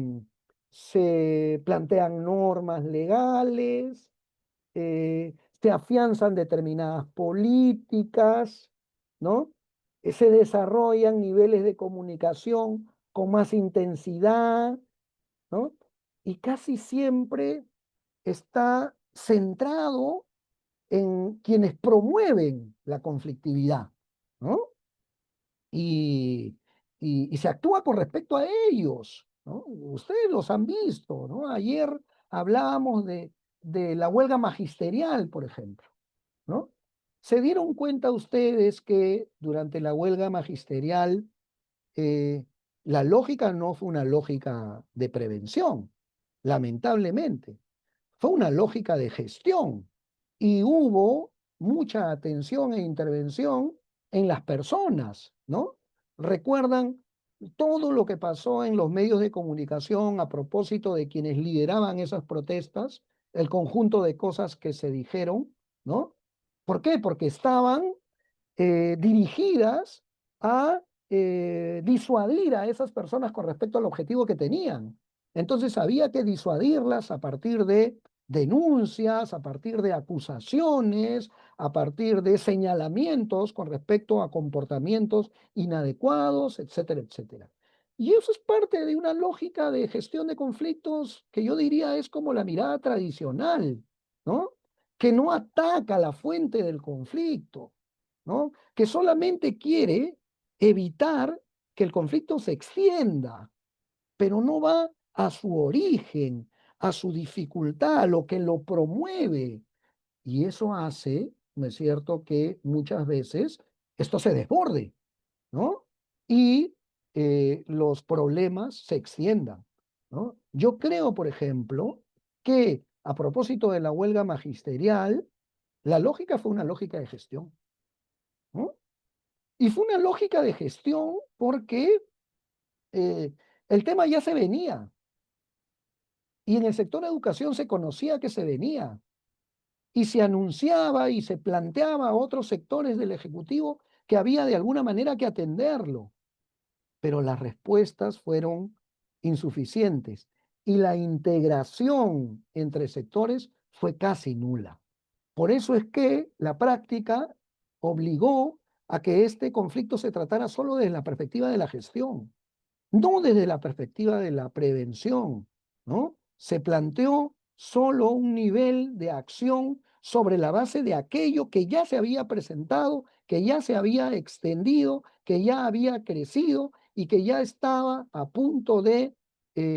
se plantean normas legales, se afianzan determinadas políticas, ¿no? Se desarrollan niveles de comunicación con más intensidad, ¿no? Y casi siempre está centrado en quienes promueven la conflictividad, ¿no? Y, y se actúa con respecto a ellos, ¿no? Ustedes los han visto, ¿no? Ayer hablábamos de la huelga magisterial, por ejemplo, ¿no? ¿Se dieron cuenta ustedes que durante la huelga magisterial eh, la lógica no fue una lógica de prevención, lamentablemente? Fue una lógica de gestión y hubo mucha atención e intervención en las personas, ¿no? Recuerdan todo lo que pasó en los medios de comunicación a propósito de quienes lideraban esas protestas, el conjunto de cosas que se dijeron, ¿no? ¿Por qué? Porque estaban dirigidas a disuadir a esas personas con respecto al objetivo que tenían. Entonces había que disuadirlas a partir de denuncias, a partir de acusaciones, a partir de señalamientos con respecto a comportamientos inadecuados, etcétera, etcétera. Y eso es parte de una lógica de gestión de conflictos que yo diría es como la mirada tradicional, ¿no? Que no ataca la fuente del conflicto, ¿no? Que solamente quiere evitar que el conflicto se extienda, pero no va a su origen, a su dificultad, a lo que lo promueve. Y eso hace, ¿no es cierto?, que muchas veces esto se desborde, ¿no? Y los problemas se extiendan, ¿no? Yo creo, por ejemplo, que a propósito de la huelga magisterial, la lógica fue una lógica de gestión, ¿no? Y fue una lógica de gestión porque el tema ya se venía. Y en el sector educación se conocía que se venía. Y se anunciaba y se planteaba a otros sectores del Ejecutivo que había de alguna manera que atenderlo. Pero las respuestas fueron insuficientes. Y la integración entre sectores fue casi nula. Por eso es que la práctica obligó a que este conflicto se tratara solo desde la perspectiva de la gestión, no desde la perspectiva de la prevención, ¿no? Se planteó solo un nivel de acción sobre la base de aquello que ya se había presentado, que ya se había extendido, que ya había crecido y que ya estaba a punto de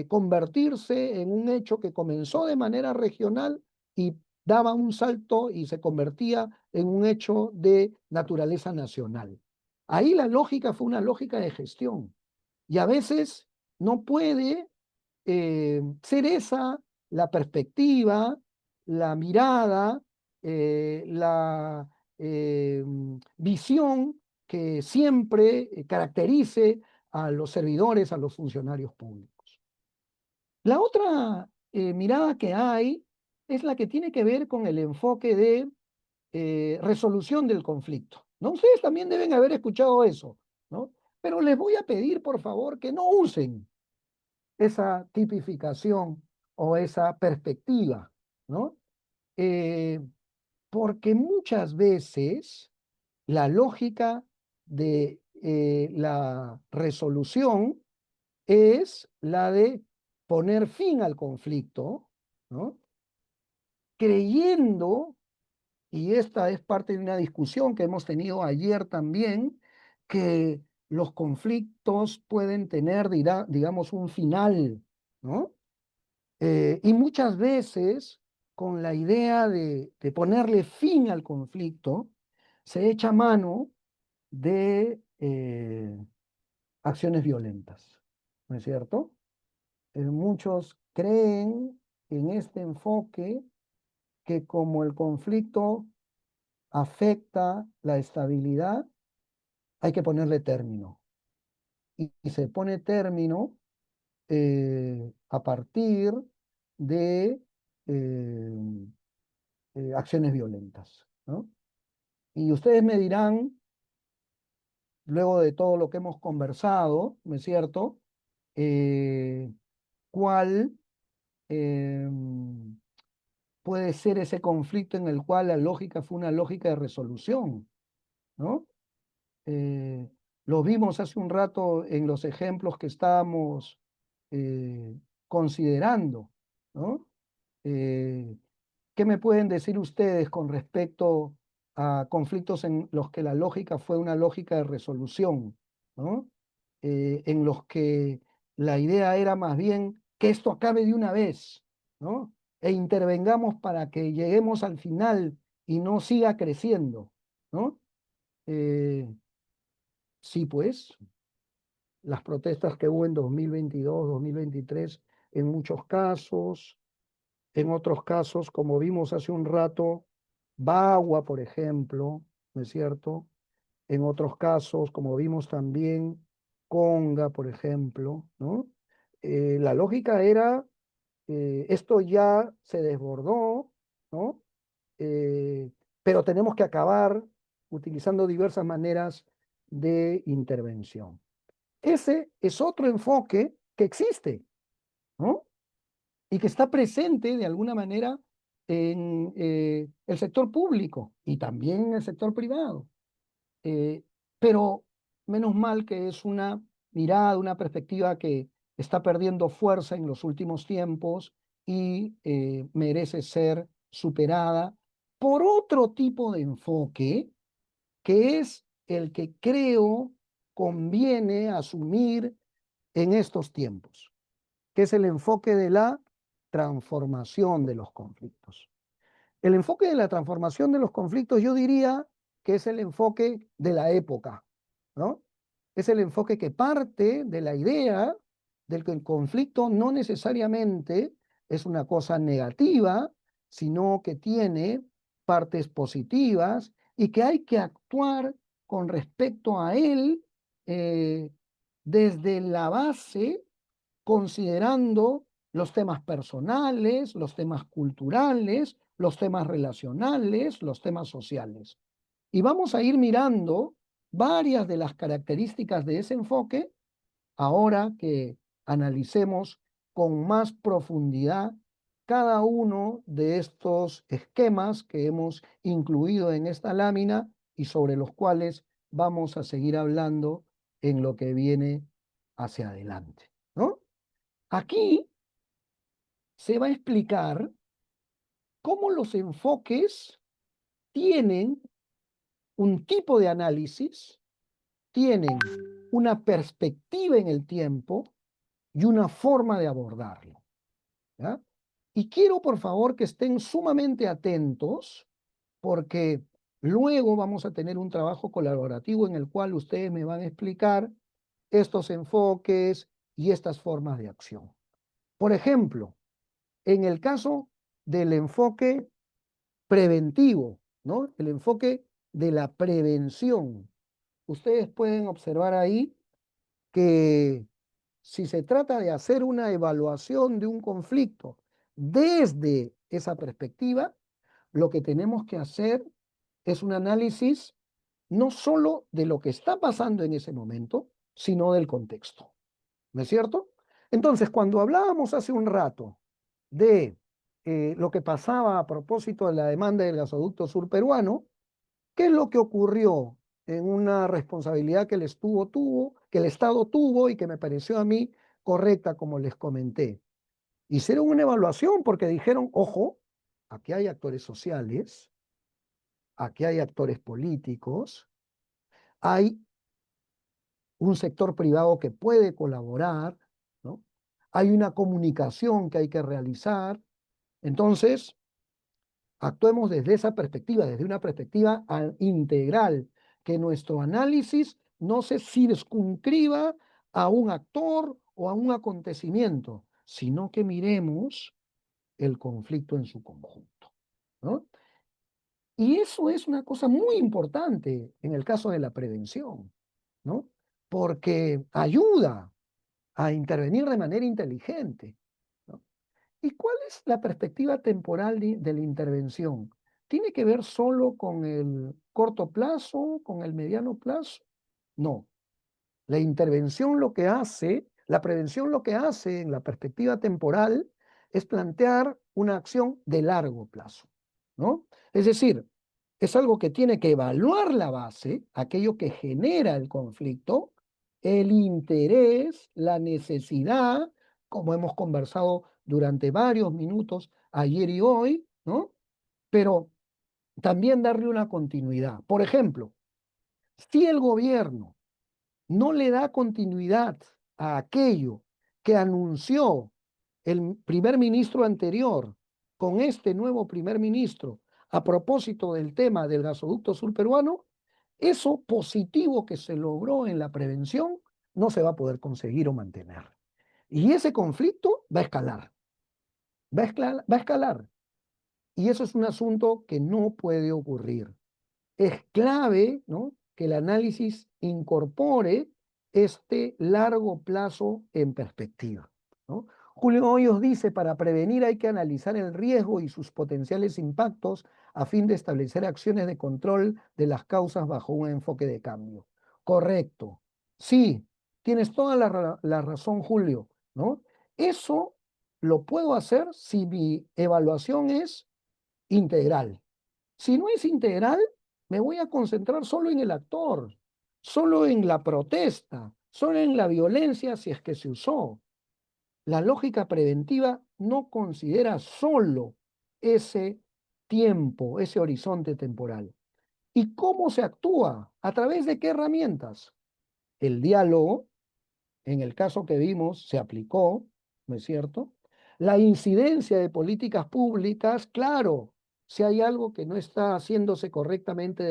convertirse en un hecho que comenzó de manera regional y daba un salto y se convertía en un hecho de naturaleza nacional. Ahí la lógica fue una lógica de gestión. Y a veces no puede ser esa la perspectiva, la mirada, la visión que siempre caracterice a los servidores, a los funcionarios públicos. La otra mirada que hay es la que tiene que ver con el enfoque de resolución del conflicto, ¿no? Ustedes también deben haber escuchado eso, ¿no? Pero les voy a pedir, por favor, que no usen esa tipificación o esa perspectiva, ¿no? Eh, Porque muchas veces la lógica de la resolución es la de poner fin al conflicto, ¿no? Creyendo, y esta es parte de una discusión que hemos tenido ayer también, que los conflictos pueden tener, digamos, un final, ¿no? Y muchas veces, con la idea de ponerle fin al conflicto, se echa mano de acciones violentas, ¿no es cierto? Muchos creen en este enfoque que como el conflicto afecta la estabilidad, hay que ponerle término. Y se pone término a partir de acciones violentas, ¿no? Y ustedes me dirán, luego de todo lo que hemos conversado, ¿no es cierto? ¿Cuál puede ser ese conflicto en el cual la lógica fue una lógica de resolución, ¿no? Eh, lo vimos hace un rato en los ejemplos que estábamos considerando, ¿no? Eh, ¿Qué me pueden decir ustedes con respecto a conflictos en los que la lógica fue una lógica de resolución, ¿no? En los que la idea era más bien que esto acabe de una vez, ¿no? E intervengamos para que lleguemos al final y no siga creciendo, ¿no? Eh, sí, pues, las protestas que hubo en 2022, 2023, en muchos casos, en otros casos, como vimos hace un rato, Bagua, por ejemplo, ¿no es cierto? En otros casos, como vimos también, Conga, por ejemplo, ¿no? La lógica era, esto ya se desbordó, ¿no? Eh, pero tenemos que acabar utilizando diversas maneras de intervención. Ese es otro enfoque que existe, ¿no? Y que está presente de alguna manera en el sector público y también en el sector privado. Pero menos mal que es una mirada, una perspectiva que está perdiendo fuerza en los últimos tiempos y merece ser superada por otro tipo de enfoque, que es el que creo conviene asumir en estos tiempos, que es el enfoque de la transformación de los conflictos. El enfoque de la transformación de los conflictos, yo diría que es el enfoque de la época, ¿no? Es el enfoque que parte de la idea de que el conflicto no necesariamente es una cosa negativa, sino que tiene partes positivas y que hay que actuar con respecto a él eh, desde la base, considerando los temas personales, los temas culturales, los temas relacionales, los temas sociales. Y vamos a ir mirando varias de las características de ese enfoque ahora que analicemos con más profundidad cada uno de estos esquemas que hemos incluido en esta lámina y sobre los cuales vamos a seguir hablando en lo que viene hacia adelante, ¿no? Aquí se va a explicar cómo los enfoques tienen un tipo de análisis, tienen una perspectiva en el tiempo y una forma de abordarlo, ¿ya? Y quiero, por favor, que estén sumamente atentos porque luego vamos a tener un trabajo colaborativo en el cual ustedes me van a explicar estos enfoques y estas formas de acción. Por ejemplo, en el caso del enfoque preventivo, ¿no? El enfoque de la prevención. Ustedes pueden observar ahí que si se trata de hacer una evaluación de un conflicto desde esa perspectiva, lo que tenemos que hacer es un análisis no solo de lo que está pasando en ese momento, sino del contexto. ¿No es cierto? Entonces, cuando hablábamos hace un rato de lo que pasaba a propósito de la demanda del gasoducto sur peruano, ¿qué es lo que ocurrió en una responsabilidad que que el Estado tuvo y que me pareció a mí correcta, como les comenté? Hicieron una evaluación porque dijeron, ojo, aquí hay actores sociales, aquí hay actores políticos, hay un sector privado que puede colaborar, ¿no? Hay una comunicación que hay que realizar. Entonces, actuemos desde esa perspectiva, desde una perspectiva integral, que nuestro análisis no se circunscriba a un actor o a un acontecimiento, sino que miremos el conflicto en su conjunto, ¿no? Y eso es una cosa muy importante en el caso de la prevención, ¿no? Porque ayuda a intervenir de manera inteligente, ¿no? ¿Y cuál es la perspectiva temporal de la intervención? ¿Tiene que ver solo con el corto plazo, con el mediano plazo? No. La intervención lo que hace, la prevención lo que hace en la perspectiva temporal es plantear una acción de largo plazo, ¿no? Es decir, es algo que tiene que evaluar la base, aquello que genera el conflicto, el interés, la necesidad, como hemos conversado durante varios minutos ayer y hoy, ¿no? Pero también darle una continuidad. Por ejemplo, si el gobierno no le da continuidad a aquello que anunció el primer ministro anterior con este nuevo primer ministro a propósito del tema del gasoducto sur peruano, eso positivo que se logró en la prevención no se va a poder conseguir o mantener. Y ese conflicto va a escalar, va a escalar. Y eso es un asunto que no puede ocurrir. Es clave, ¿no?, que el análisis incorpore este largo plazo en perspectiva, ¿no? Julio Hoyos dice, para prevenir hay que analizar el riesgo y sus potenciales impactos a fin de establecer acciones de control de las causas bajo un enfoque de cambio. Correcto. Sí, tienes toda la razón, Julio, ¿no? Eso lo puedo hacer si mi evaluación es integral. Si no es integral, me voy a concentrar solo en el actor, solo en la protesta, solo en la violencia si es que se usó. La lógica preventiva no considera solo ese tiempo, ese horizonte temporal. ¿Y cómo se actúa? ¿A través de qué herramientas? El diálogo, en el caso que vimos, se aplicó, ¿no es cierto? La incidencia de políticas públicas, claro, si hay algo que no está haciéndose correctamente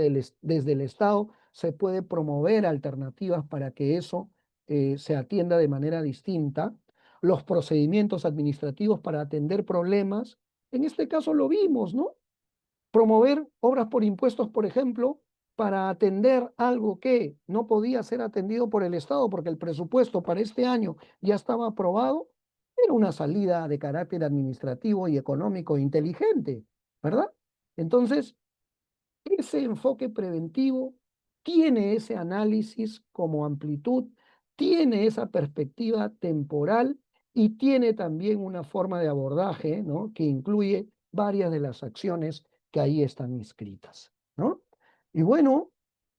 desde el Estado, se puede promover alternativas para que eso se atienda de manera distinta. Los procedimientos administrativos para atender problemas, en este caso lo vimos, ¿no? Promover obras por impuestos, por ejemplo, para atender algo que no podía ser atendido por el Estado porque el presupuesto para este año ya estaba aprobado, era una salida de carácter administrativo y económico inteligente, ¿verdad? Entonces, ese enfoque preventivo tiene ese análisis como amplitud, tiene esa perspectiva temporal y tiene también una forma de abordaje, ¿no?, que incluye varias de las acciones que ahí están inscritas, ¿no? Y bueno,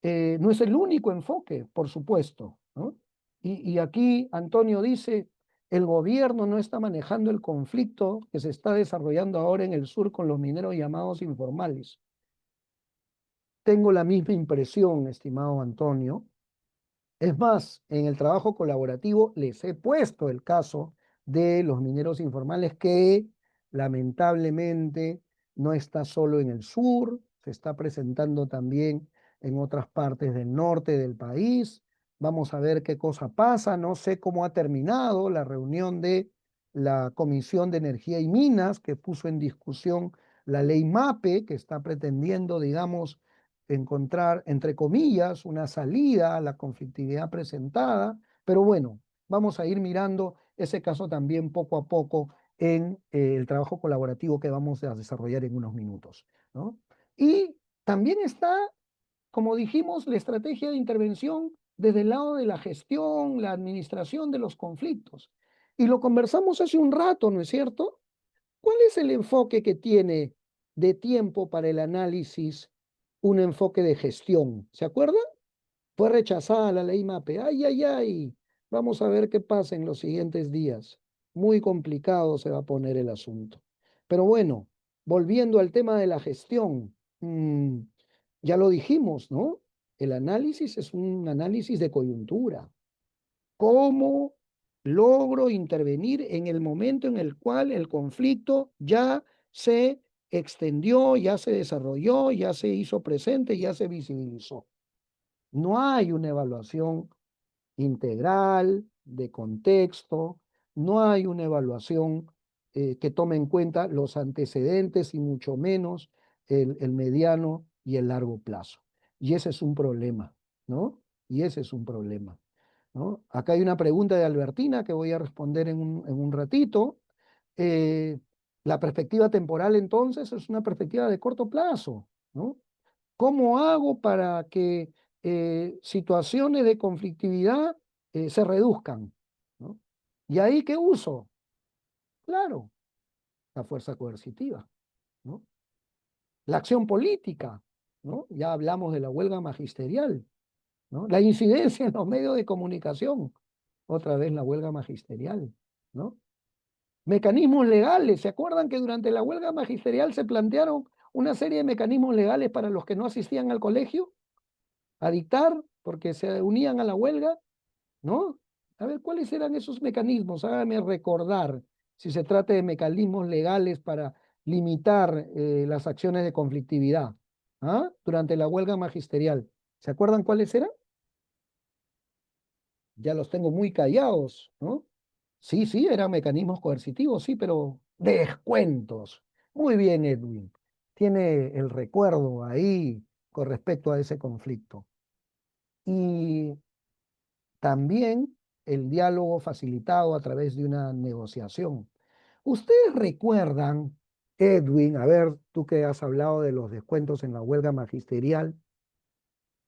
no es el único enfoque, por supuesto, ¿no? Y aquí Antonio dice, el gobierno no está manejando el conflicto que se está desarrollando ahora en el sur con los mineros llamados informales. Tengo la misma impresión, estimado Antonio. Es más, en el trabajo colaborativo les he puesto el caso de los mineros informales que lamentablemente no está solo en el sur, se está presentando también en otras partes del norte del país. Vamos a ver qué cosa pasa. No sé cómo ha terminado la reunión de la Comisión de Energía y Minas que puso en discusión la ley MAPE, que está pretendiendo, digamos, encontrar, entre comillas, una salida a la conflictividad presentada, pero bueno, vamos a ir mirando ese caso también poco a poco en el trabajo colaborativo que vamos a desarrollar en unos minutos, ¿no? Y también está, como dijimos, la estrategia de intervención desde el lado de la gestión, la administración de los conflictos. Y lo conversamos hace un rato, ¿no es cierto? ¿Cuál es el enfoque que tiene de tiempo para el análisis un enfoque de gestión? ¿Se acuerdan? Fue rechazada la ley MAPE. Ay, ay, ay. Vamos a ver qué pasa en los siguientes días. Muy complicado se va a poner el asunto. Pero bueno, volviendo al tema de la gestión, ya lo dijimos, ¿no? El análisis es un análisis de coyuntura. ¿Cómo logro intervenir en el momento en el cual el conflicto ya se extendió, ya se desarrolló, ya se hizo presente, ya se visibilizó? No hay una evaluación integral de contexto, no hay una evaluación que tome en cuenta los antecedentes y mucho menos el mediano y el largo plazo. Y ese es un problema, ¿no? Y ese es un problema. ¿no? Acá hay una pregunta de Albertina que voy a responder en un ratito. La perspectiva temporal entonces es una perspectiva de corto plazo, ¿no? ¿Cómo hago para que situaciones de conflictividad se reduzcan, ¿no? ¿Y ahí qué uso? Claro, la fuerza coercitiva, ¿no? La acción política, ¿no? Ya hablamos de la huelga magisterial, ¿no? La incidencia en los medios de comunicación, otra vez la huelga magisterial, ¿no? Mecanismos legales, ¿se acuerdan que durante la huelga magisterial se plantearon una serie de mecanismos legales para los que no asistían al colegio a dictar porque se unían a la huelga? ¿No? A ver, ¿cuáles eran esos mecanismos? Hágame recordar si se trata de mecanismos legales para limitar las acciones de conflictividad, ¿ah? Durante la huelga magisterial. ¿Se acuerdan cuáles eran? Ya los tengo muy callados, ¿no? Sí, sí, eran mecanismos coercitivos, sí, pero descuentos. Muy bien, Edwin. Tiene el recuerdo ahí con respecto a ese conflicto. Y también el diálogo facilitado a través de una negociación. ¿Ustedes recuerdan, Edwin, a ver, tú que has hablado de los descuentos en la huelga magisterial,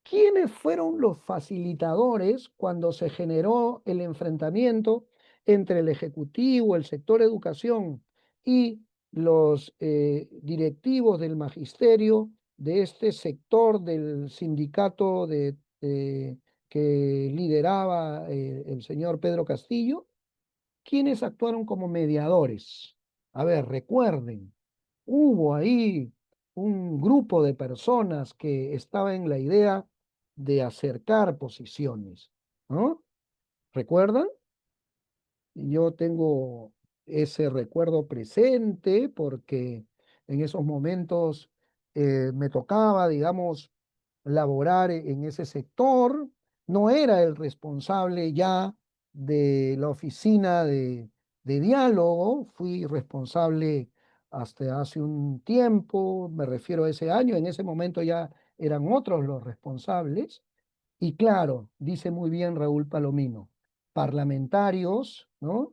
quiénes fueron los facilitadores cuando se generó el enfrentamiento entre el Ejecutivo, el sector educación y los directivos del magisterio de este sector del sindicato que lideraba el señor Pedro Castillo? ¿Quiénes actuaron como mediadores? A ver, recuerden, hubo ahí un grupo de personas que estaba en la idea de acercar posiciones, ¿no? ¿Recuerdan? Yo tengo ese recuerdo presente porque en esos momentos me tocaba, digamos, laborar en ese sector. No era el responsable ya de la oficina de diálogo, fui responsable hasta hace un tiempo, me refiero a ese año, en ese momento ya eran otros los responsables. Y claro, dice muy bien Raúl Palomino, parlamentarios, ¿no?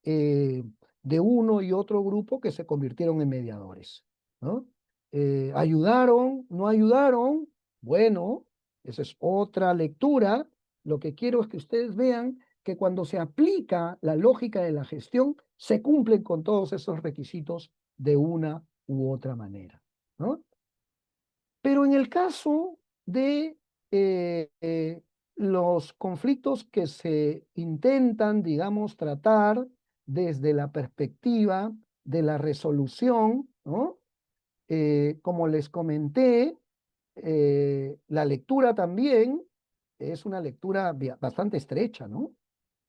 Eh, de uno y otro grupo que se convirtieron en mediadores, ¿no? ¿Ayudaron? ¿No ayudaron? Bueno, esa es otra lectura. Lo que quiero es que ustedes vean que cuando se aplica la lógica de la gestión, se cumplen con todos esos requisitos de una u otra manera, ¿no? Pero en el caso de los conflictos que se intentan, digamos, tratar desde la perspectiva de la resolución, ¿no? Como les comenté, la lectura también es una lectura bastante estrecha, ¿no?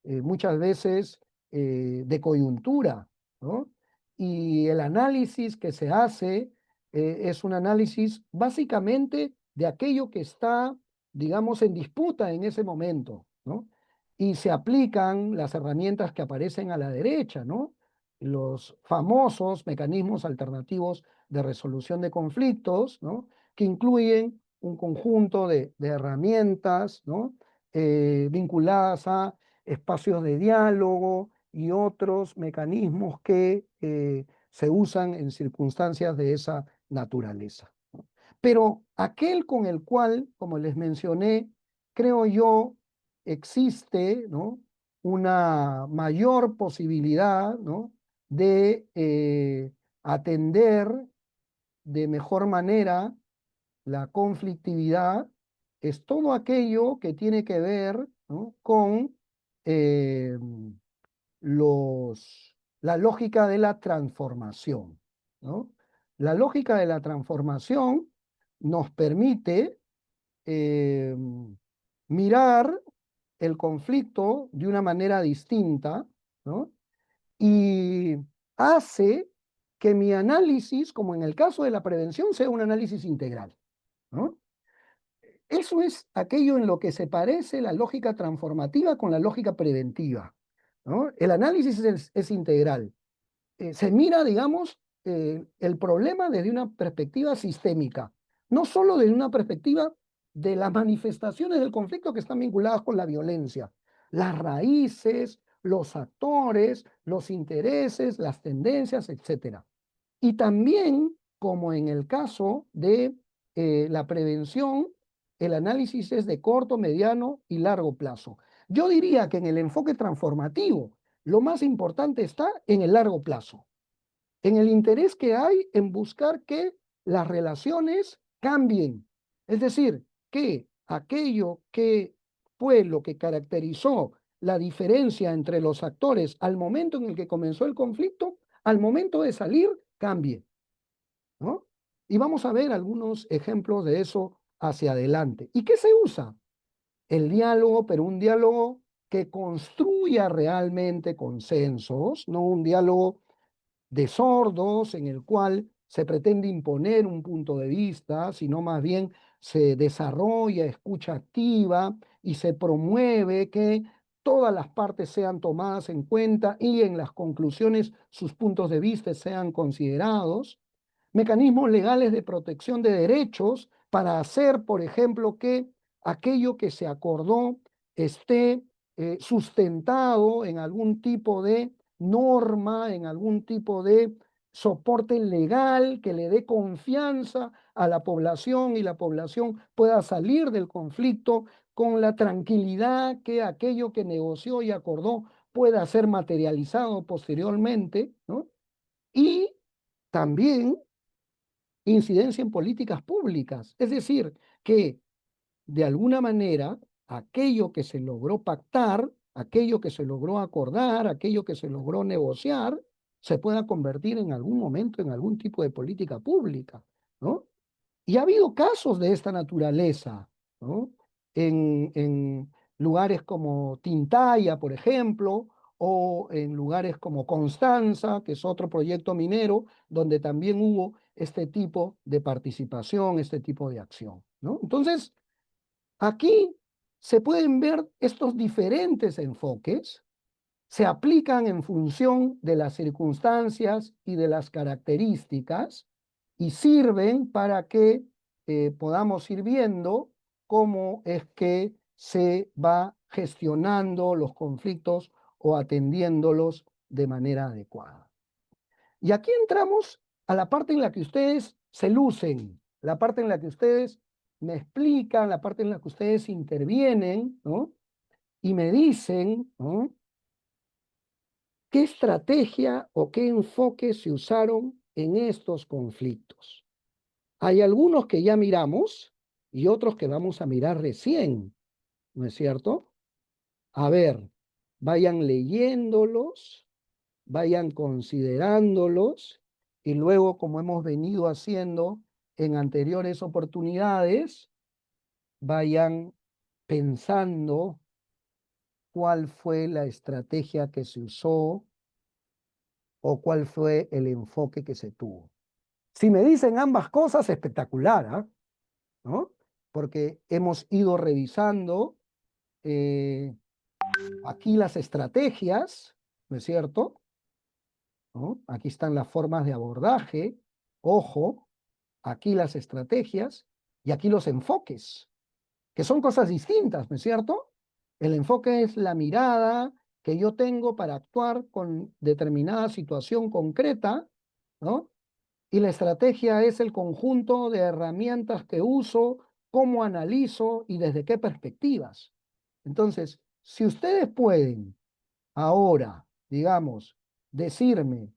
Muchas veces de coyuntura, ¿no? Y el análisis que se hace es un análisis básicamente de aquello que está, digamos, en disputa en ese momento, ¿no? Y se aplican las herramientas que aparecen a la derecha, ¿no? Los famosos mecanismos alternativos de resolución de conflictos, ¿no? Que incluyen un conjunto de herramientas, ¿no? Vinculadas a espacios de diálogo y otros mecanismos que se usan en circunstancias de esa naturaleza, ¿no? Pero aquel con el cual, como les mencioné, creo yo, existe, ¿no? Una mayor posibilidad, ¿no? De atender de mejor manera la conflictividad, es todo aquello que tiene que ver, ¿no? Con eh, la lógica de la transformación, ¿no? La lógica de la transformación nos permite eh, mirar el conflicto de una manera distinta, ¿no? Y hace que mi análisis, como en el caso de la prevención, sea un análisis integral, ¿no? Eso es aquello en lo que se parece la lógica transformativa con la lógica preventiva, ¿no? El análisis es integral. Se mira, digamos, el problema desde una perspectiva sistémica, no solo desde una perspectiva de las manifestaciones del conflicto que están vinculadas con la violencia, las raíces, los actores, los intereses, las tendencias, etc. Y también, como en el caso de la prevención, el análisis es de corto, mediano y largo plazo. Yo diría que en el enfoque transformativo, lo más importante está en el largo plazo, en el interés que hay en buscar que las relaciones cambien. Es decir, que aquello que fue lo que caracterizó la diferencia entre los actores al momento en el que comenzó el conflicto, al momento de salir, cambie, ¿no? Y vamos a ver algunos ejemplos de eso hacia adelante. ¿Y qué se usa? El diálogo, pero un diálogo que construya realmente consensos, no un diálogo de sordos en el cual se pretende imponer un punto de vista, sino más bien se desarrolla escucha activa y se promueve que todas las partes sean tomadas en cuenta y en las conclusiones sus puntos de vista sean considerados. Mecanismos legales de protección de derechos para hacer, por ejemplo, que aquello que se acordó esté sustentado en algún tipo de norma, en algún tipo de soporte legal que le dé confianza a la población y la población pueda salir del conflicto con la tranquilidad que aquello que negoció y acordó pueda ser materializado posteriormente, ¿no? Y también incidencia en políticas públicas, es decir, que de alguna manera aquello que se logró pactar, aquello que se logró acordar, aquello que se logró negociar, se pueda convertir en algún momento en algún tipo de política pública, ¿no? Y ha habido casos de esta naturaleza, ¿no? En lugares como Tintaya, por ejemplo, o en lugares como Constanza, que es otro proyecto minero, donde también hubo este tipo de participación, este tipo de acción, ¿no? Entonces, aquí se pueden ver estos diferentes enfoques, se aplican en función de las circunstancias y de las características y sirven para que podamos ir viendo cómo es que se va gestionando los conflictos o atendiéndolos de manera adecuada. Y aquí entramos a la parte en la que ustedes se lucen, la parte en la que ustedes me explican, la parte en la que ustedes intervienen, ¿no? Y me dicen, ¿no? ¿Qué estrategia o qué enfoque se usaron en estos conflictos? Hay algunos que ya miramos y otros que vamos a mirar recién, ¿no es cierto? A ver, vayan leyéndolos, vayan considerándolos y luego, como hemos venido haciendo en anteriores oportunidades, vayan pensando cuál fue la estrategia que se usó o cuál fue el enfoque que se tuvo. Si me dicen ambas cosas, espectacular, ¿ah? ¿No? Porque hemos ido revisando aquí las estrategias, ¿no es cierto? ¿No? Aquí están las formas de abordaje, ojo, aquí las estrategias y aquí los enfoques, que son cosas distintas, ¿no es cierto? El enfoque es la mirada que yo tengo para actuar con determinada situación concreta, ¿no? Y la estrategia es el conjunto de herramientas que uso, cómo analizo y desde qué perspectivas. Entonces, si ustedes pueden ahora, digamos, decirme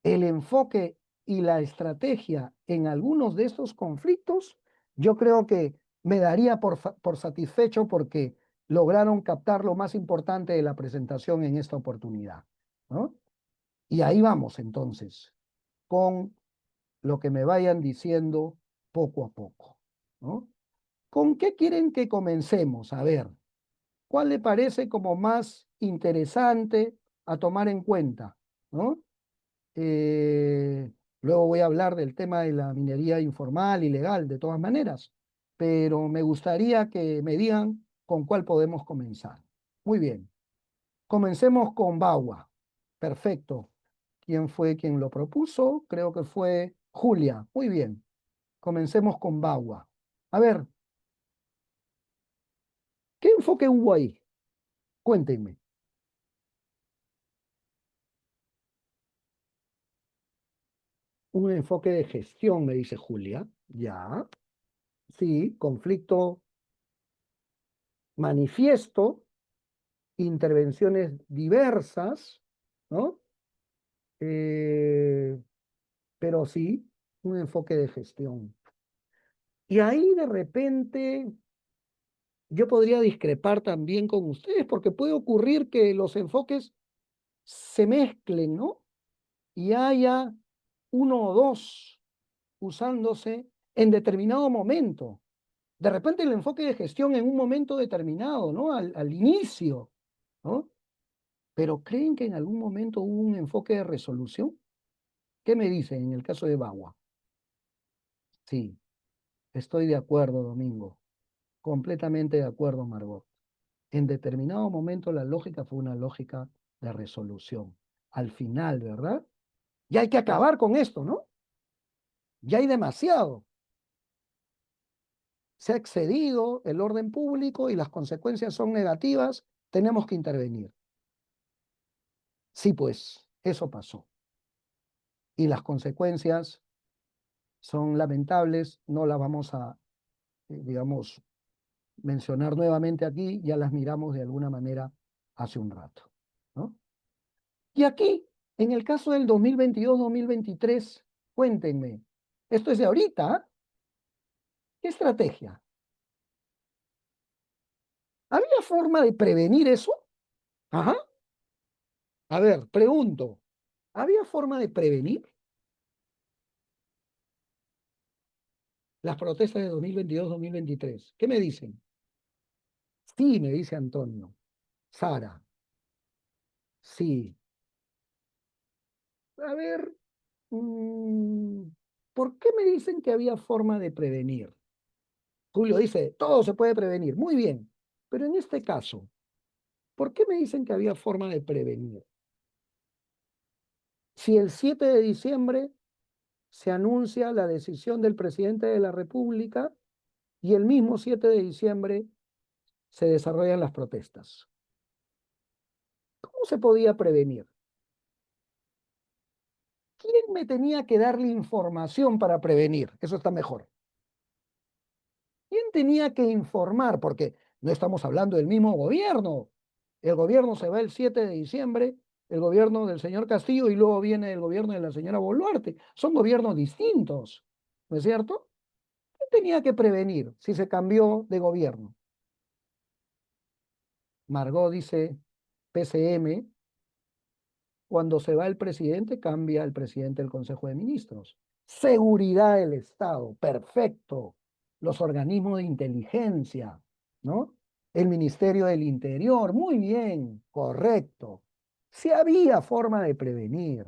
el enfoque y la estrategia en algunos de estos conflictos, yo creo que me daría por satisfecho porque lograron captar lo más importante de la presentación en esta oportunidad, ¿no? Y ahí vamos entonces, con lo que me vayan diciendo poco a poco, ¿no? ¿Con qué quieren que comencemos? A ver, ¿cuál le parece como más interesante a tomar en cuenta, ¿no? Luego voy a hablar del tema de la minería informal y legal, de todas maneras, pero me gustaría que me digan con cuál podemos comenzar. Muy bien, comencemos con Bagua. Perfecto. ¿Quién fue quien lo propuso? Creo que fue Julia. Muy bien. Comencemos con Bagua. A ver, ¿qué enfoque hubo ahí? Cuéntenme. Un enfoque de gestión, me dice Julia. Ya. Sí, conflicto manifiesto, intervenciones diversas, ¿no? Pero sí, un enfoque de gestión. Y ahí de repente yo podría discrepar también con ustedes, porque puede ocurrir que los enfoques se mezclen, ¿no? Y haya uno o dos usándose en determinado momento. De repente el enfoque de gestión en un momento determinado, ¿no? Al inicio, ¿no? Pero ¿creen que en algún momento hubo un enfoque de resolución? ¿Qué me dicen en el caso de Bagua? Sí, estoy de acuerdo, Domingo. Completamente de acuerdo, Margot. En determinado momento la lógica fue una lógica de resolución. Al final, ¿verdad? Ya hay que acabar con esto, ¿no? Ya hay demasiado. Se ha excedido el orden público y las consecuencias son negativas, tenemos que intervenir. Sí, pues, eso pasó. Y las consecuencias son lamentables, no las vamos a, digamos, mencionar nuevamente aquí, ya las miramos de alguna manera hace un rato, ¿no? Y aquí, en el caso del 2022-2023, cuéntenme, esto es de ahorita, ¿qué estrategia? ¿Había forma de prevenir eso? Ajá. A ver, pregunto, ¿había forma de prevenir las protestas de 2022-2023? ¿Qué me dicen? Sí, me dice Antonio. Sara, sí. A ver, mm, ¿por qué me dicen que había forma de prevenir? Julio dice, todo se puede prevenir. Muy bien, pero en este caso, ¿por qué me dicen que había forma de prevenir? Si el 7 de diciembre se anuncia la decisión del presidente de la República y el mismo 7 de diciembre se desarrollan las protestas. ¿Cómo se podía prevenir? ¿Quién me tenía que dar la información para prevenir? Eso está mejor. ¿Quién tenía que informar? Porque no estamos hablando del mismo gobierno. El gobierno se va el 7 de diciembre, el gobierno del señor Castillo, y luego viene el gobierno de la señora Boluarte. Son gobiernos distintos, ¿no es cierto? ¿Quién tenía que prevenir si se cambió de gobierno? Margot dice PCM, cuando se va el presidente, cambia el presidente del Consejo de Ministros. Seguridad del Estado, perfecto. Los organismos de inteligencia, ¿no? El Ministerio del Interior, muy bien, correcto. Sí había forma de prevenir,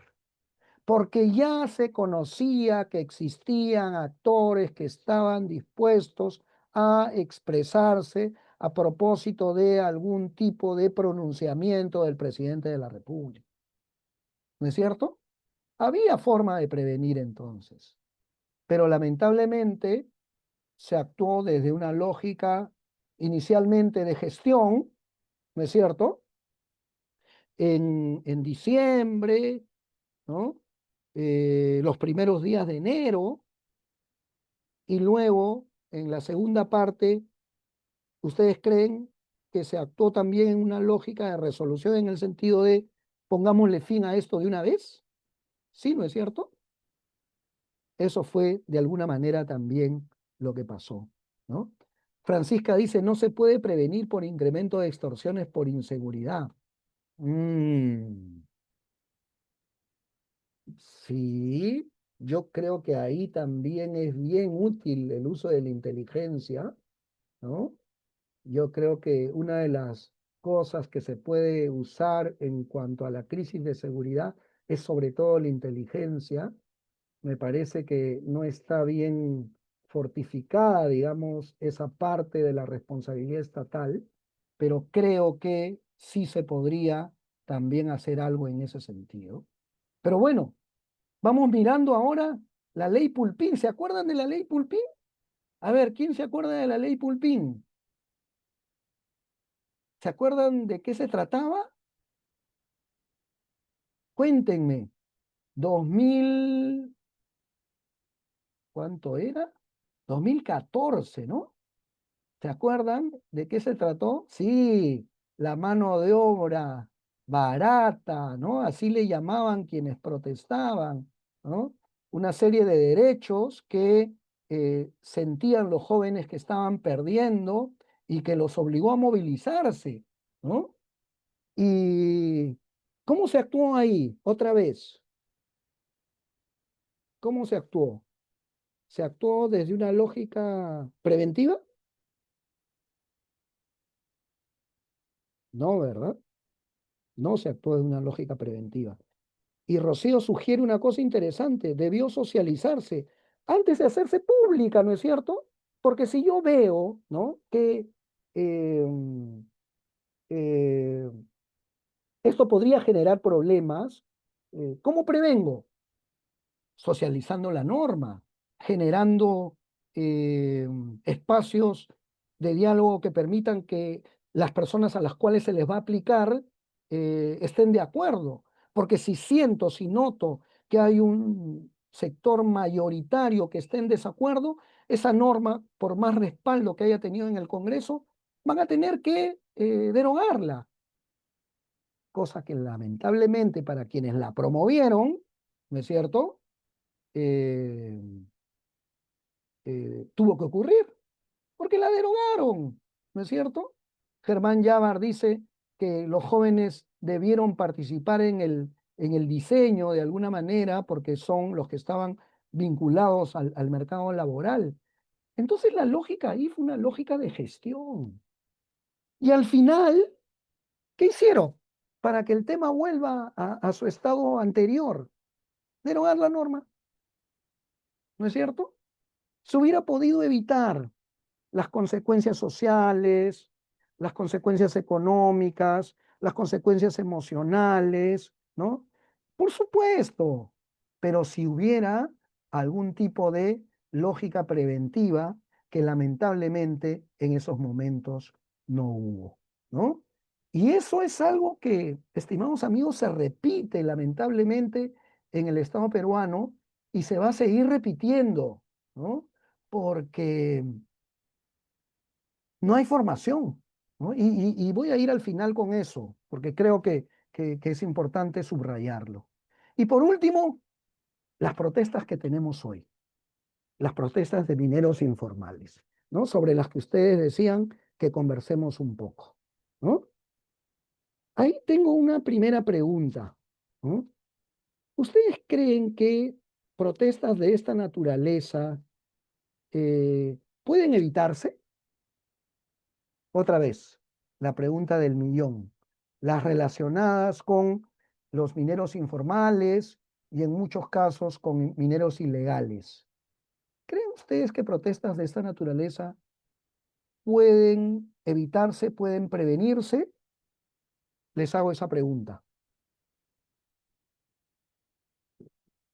porque ya se conocía que existían actores que estaban dispuestos a expresarse a propósito de algún tipo de pronunciamiento del presidente de la República. ¿No es cierto? Había forma de prevenir entonces, pero lamentablemente se actuó desde una lógica inicialmente de gestión, ¿no es cierto? En diciembre, ¿no? Los primeros días de enero, y luego en la segunda parte, ¿ustedes creen que se actuó también en una lógica de resolución en el sentido de pongámosle fin a esto de una vez? ¿Sí, no es cierto? Eso fue de alguna manera también lo que pasó, ¿no? Francisca dice, no se puede prevenir por incremento de extorsiones por inseguridad. Sí, yo creo que ahí también es bien útil el uso de la inteligencia, ¿no? Yo creo que una de las cosas que se puede usar en cuanto a la crisis de seguridad es sobre todo la inteligencia. Me parece que no está bien fortificada, digamos, esa parte de la responsabilidad estatal, pero creo que sí se podría también hacer algo en ese sentido. Pero bueno, vamos mirando ahora la ley Pulpín. ¿Se acuerdan de la ley Pulpín? A ver, ¿quién se acuerda de la ley Pulpín? ¿Se acuerdan de qué se trataba? Cuéntenme. 2000, ¿cuánto era? 2014, ¿no? ¿Se acuerdan de qué se trató? Sí, la mano de obra barata, ¿no? Así le llamaban quienes protestaban, ¿no? Una serie de derechos que sentían los jóvenes que estaban perdiendo y que los obligó a movilizarse, ¿no? ¿Y cómo se actuó ahí? Otra vez, ¿cómo se actuó? ¿Se actuó desde una lógica preventiva? No, ¿verdad? No se actuó de una lógica preventiva. Y Rocío sugiere una cosa interesante, debió socializarse antes de hacerse pública, ¿no es cierto? Porque si yo veo, ¿no? que eh, eh, esto podría generar problemas, ¿cómo prevengo? Socializando la norma, generando eh, espacios de diálogo que permitan que las personas a las cuales se les va a aplicar estén de acuerdo. Porque si siento, si noto que hay un sector mayoritario que esté en desacuerdo, esa norma, por más respaldo que haya tenido en el Congreso, van a tener que derogarla, cosa que lamentablemente para quienes la promovieron, ¿no es cierto? eh, tuvo que ocurrir, porque la derogaron, ¿no es cierto? Germán Llávar dice que los jóvenes debieron participar en el diseño de alguna manera porque son los que estaban vinculados al mercado laboral. Entonces la lógica ahí fue una lógica de gestión. Y al final, ¿qué hicieron? Para que el tema vuelva a su estado anterior, derogar la norma, ¿no es cierto? Se hubiera podido evitar las consecuencias sociales, las consecuencias económicas, las consecuencias emocionales, ¿no? Por supuesto, pero si hubiera algún tipo de lógica preventiva que lamentablemente en esos momentos no hubo, ¿no? Y eso es algo que, estimados amigos, se repite lamentablemente en el Estado peruano y se va a seguir repitiendo, ¿no? Porque no hay formación, ¿no? Y voy a ir al final con eso, porque creo que es importante subrayarlo. Y por último, las protestas que tenemos hoy, las protestas de mineros informales, ¿no? Sobre las que ustedes decían que conversemos un poco, ¿no? Ahí tengo una primera pregunta, ¿no? ¿Ustedes creen que protestas de esta naturaleza pueden evitarse? Otra vez, la pregunta del millón. Las relacionadas con los mineros informales y en muchos casos con mineros ilegales. ¿Creen ustedes que protestas de esta naturaleza pueden evitarse, pueden prevenirse? Les hago esa pregunta.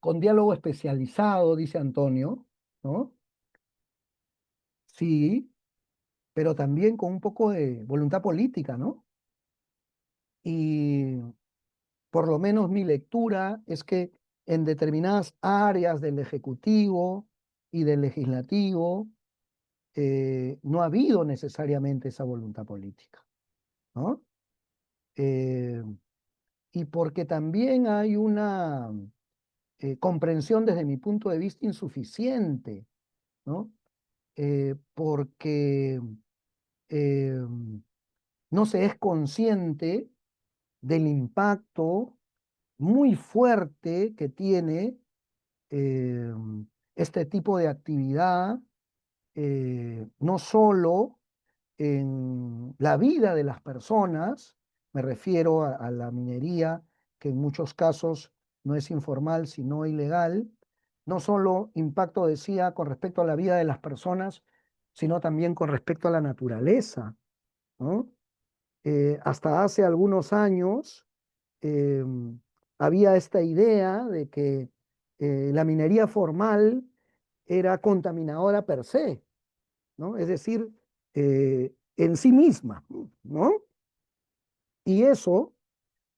Con diálogo especializado, dice Antonio, ¿no? Sí, pero también con un poco de voluntad política, ¿no? Y por lo menos mi lectura es que en determinadas áreas del Ejecutivo y del Legislativo no ha habido necesariamente esa voluntad política, ¿no? Eh, y porque también hay una comprensión desde mi punto de vista insuficiente, ¿no? Porque eh, no se es consciente del impacto muy fuerte que tiene eh, este tipo de actividad, no solo en la vida de las personas, me refiero a la minería, que en muchos casos no es informal, sino ilegal, no solo impacto, decía, con respecto a la vida de las personas, sino también con respecto a la naturaleza, ¿no? Hasta hace algunos años, eh, había esta idea de que la minería formal era contaminadora per se, ¿no? Es decir, en sí misma, ¿no? Y eso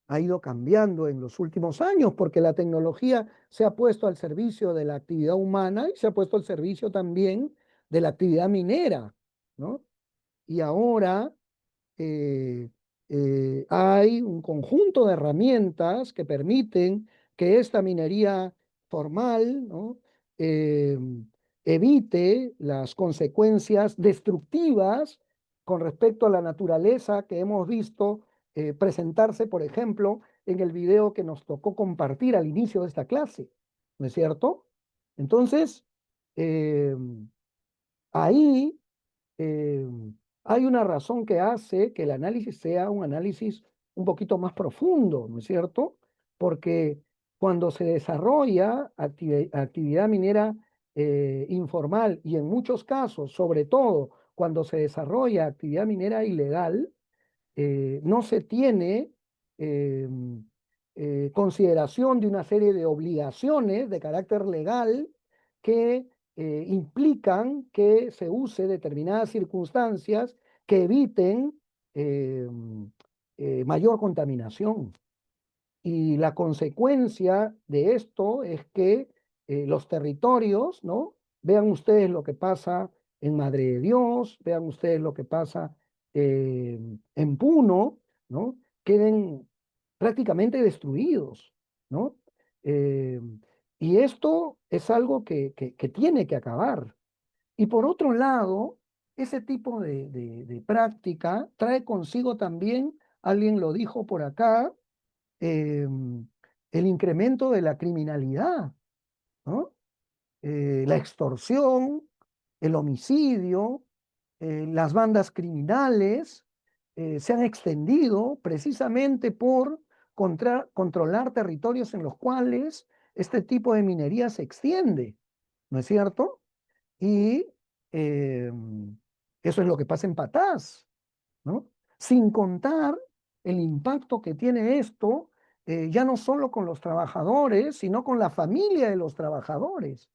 ha ido cambiando en los últimos años porque la tecnología se ha puesto al servicio de la actividad humana y se ha puesto al servicio también de la actividad minera, ¿no? Y ahora eh, hay un conjunto de herramientas que permiten que esta minería formal, ¿no? eh, evite las consecuencias destructivas con respecto a la naturaleza que hemos visto presentarse, por ejemplo, en el video que nos tocó compartir al inicio de esta clase, ¿no es cierto? Entonces, eh, ahí eh, hay una razón que hace que el análisis sea un análisis un poquito más profundo, ¿no es cierto? Porque cuando se desarrolla actividad minera informal y en muchos casos, sobre todo cuando se desarrolla actividad minera ilegal, no se tiene eh, consideración de una serie de obligaciones de carácter legal que implican que se use determinadas circunstancias que eviten eh, mayor contaminación. Y la consecuencia de esto es que los territorios, ¿no? Vean ustedes lo que pasa en Madre de Dios, vean ustedes lo que pasa en Puno, ¿no? Queden prácticamente destruidos, ¿no? Eh, y esto es algo que tiene que acabar. Y por otro lado, ese tipo de práctica trae consigo también, alguien lo dijo por acá, eh, el incremento de la criminalidad, ¿no? La extorsión, el homicidio, las bandas criminales se han extendido precisamente por controlar territorios en los cuales este tipo de minería se extiende, ¿no es cierto? Y eh, eso es lo que pasa en Patás, ¿no? Sin contar el impacto que tiene esto, ya no solo con los trabajadores, sino con la familia de los trabajadores.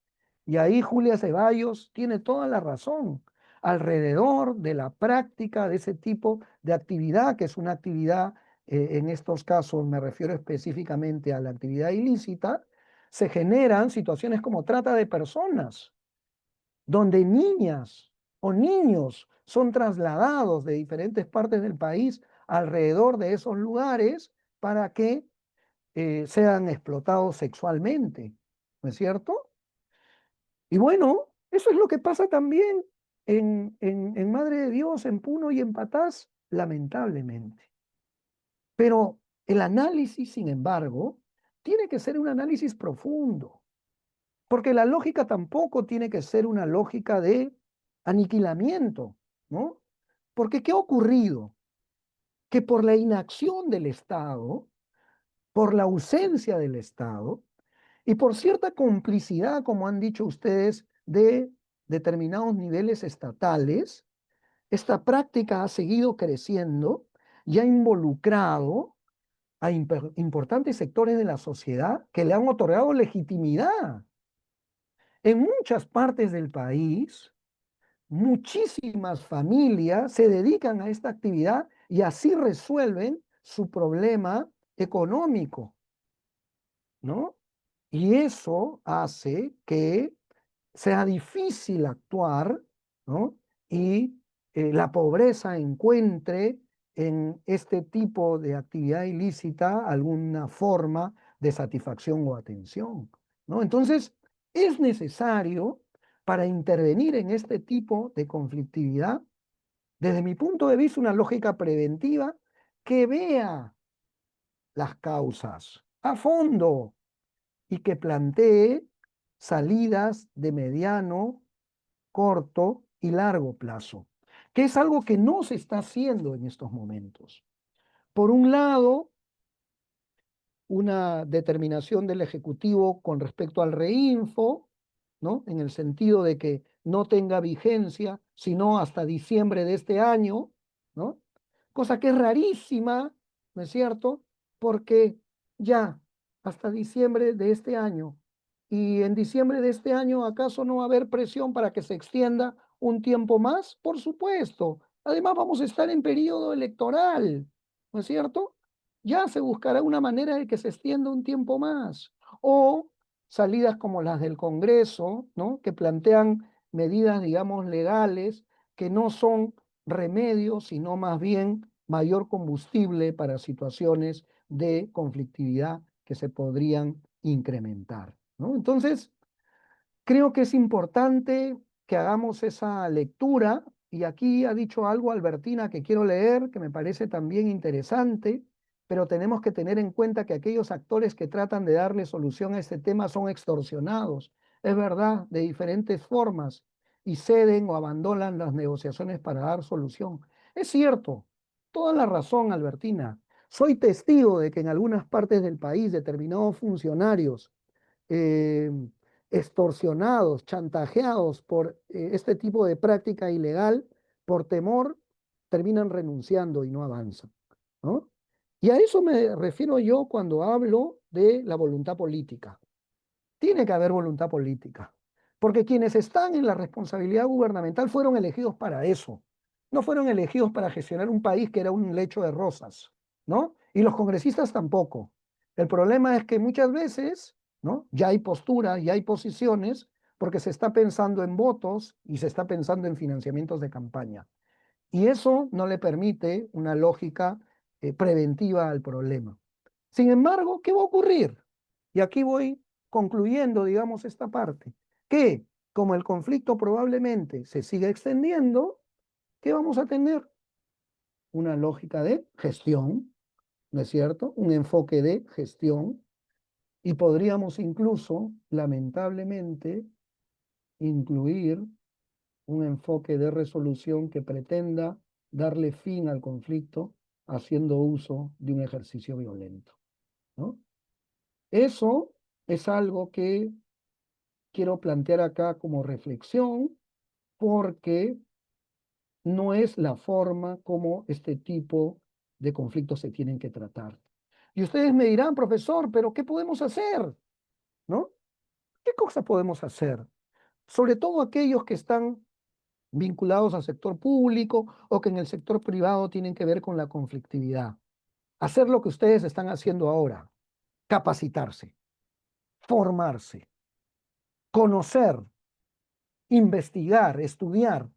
Y ahí Julia Ceballos tiene toda la razón. Alrededor de la práctica de ese tipo de actividad, que es una actividad, en estos casos me refiero específicamente a la actividad ilícita, se generan situaciones como trata de personas donde niñas o niños son trasladados de diferentes partes del país alrededor de esos lugares para que sean explotados sexualmente, ¿no es cierto? Y bueno, eso es lo que pasa también en Madre de Dios, en Puno y en Patás, lamentablemente. Pero el análisis, sin embargo, tiene que ser un análisis profundo. Porque la lógica tampoco tiene que ser una lógica de aniquilamiento, ¿no? Porque ¿qué ha ocurrido? Que por la inacción del Estado, por la ausencia del Estado y por cierta complicidad, como han dicho ustedes, de determinados niveles estatales, esta práctica ha seguido creciendo y ha involucrado a importantes sectores de la sociedad que le han otorgado legitimidad. En muchas partes del país, muchísimas familias se dedican a esta actividad y así resuelven su problema económico, ¿no? Y eso hace que sea difícil actuar, ¿no? Y la pobreza encuentre en este tipo de actividad ilícita alguna forma de satisfacción o atención, ¿no? Entonces, es necesario para intervenir en este tipo de conflictividad, desde mi punto de vista, una lógica preventiva que vea las causas a fondo y que plantee salidas de mediano, corto y largo plazo, que es algo que no se está haciendo en estos momentos. Por un lado, una determinación del Ejecutivo con respecto al reinfo, ¿no? En el sentido de que no tenga vigencia sino hasta diciembre de este año, ¿no? Cosa que es rarísima, ¿no es cierto? Porque ya hasta diciembre de este año, y en diciembre de este año, ¿acaso no va a haber presión para que se extienda un tiempo más? Por supuesto. Además, vamos a estar en periodo electoral, ¿no es cierto? Ya se buscará una manera de que se extienda un tiempo más. O salidas como las del Congreso, ¿no? Que plantean medidas, digamos, legales que no son remedios, sino más bien mayor combustible para situaciones de conflictividad que se podrían incrementar, ¿no? Entonces, creo que es importante que hagamos esa lectura y aquí ha dicho algo Albertina que quiero leer, que me parece también interesante, pero tenemos que tener en cuenta que aquellos actores que tratan de darle solución a este tema son extorsionados, es verdad, de diferentes formas, y ceden o abandonan las negociaciones para dar solución. Es cierto, toda la razón, Albertina. Soy testigo de que en algunas partes del país determinados funcionarios eh, extorsionados, chantajeados por este tipo de práctica ilegal, por temor, terminan renunciando y no avanzan, ¿no? Y a eso me refiero yo cuando hablo de la voluntad política. Tiene que haber voluntad política, porque quienes están en la responsabilidad gubernamental fueron elegidos para eso. No fueron elegidos para gestionar un país que era un lecho de rosas, ¿no? Y los congresistas tampoco. El problema es que muchas veces, ¿no? Ya hay posturas, ya hay posiciones, porque se está pensando en votos y se está pensando en financiamientos de campaña. Y eso no le permite una lógica preventiva al problema. Sin embargo, ¿qué va a ocurrir? Y aquí voy concluyendo, digamos, esta parte, que como el conflicto probablemente se siga extendiendo, ¿qué vamos a tener? Una lógica de gestión, ¿no es cierto? Un enfoque de gestión y podríamos incluso, lamentablemente, incluir un enfoque de resolución que pretenda darle fin al conflicto haciendo uso de un ejercicio violento, ¿no? Eso es algo que quiero plantear acá como reflexión porque no es la forma como este tipo de conflictos se tienen que tratar. Y ustedes me dirán, profesor, pero ¿qué podemos hacer? ¿No? ¿Qué cosas podemos hacer? Sobre todo aquellos que están vinculados al sector público o que en el sector privado tienen que ver con la conflictividad. Hacer lo que ustedes están haciendo ahora, capacitarse, formarse, conocer, investigar, estudiar,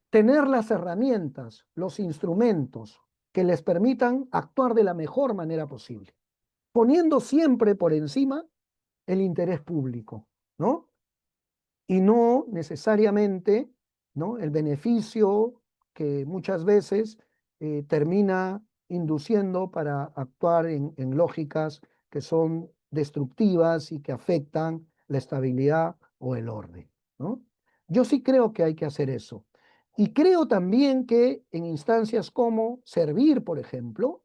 tener las herramientas, los instrumentos que les permitan actuar de la mejor manera posible, poniendo siempre por encima el interés público, ¿no? Y no necesariamente, ¿no? El beneficio que muchas veces termina induciendo para actuar en lógicas que son destructivas y que afectan la estabilidad o el orden, ¿no? Yo sí creo que hay que hacer eso. Y creo también que en instancias como servir, por ejemplo,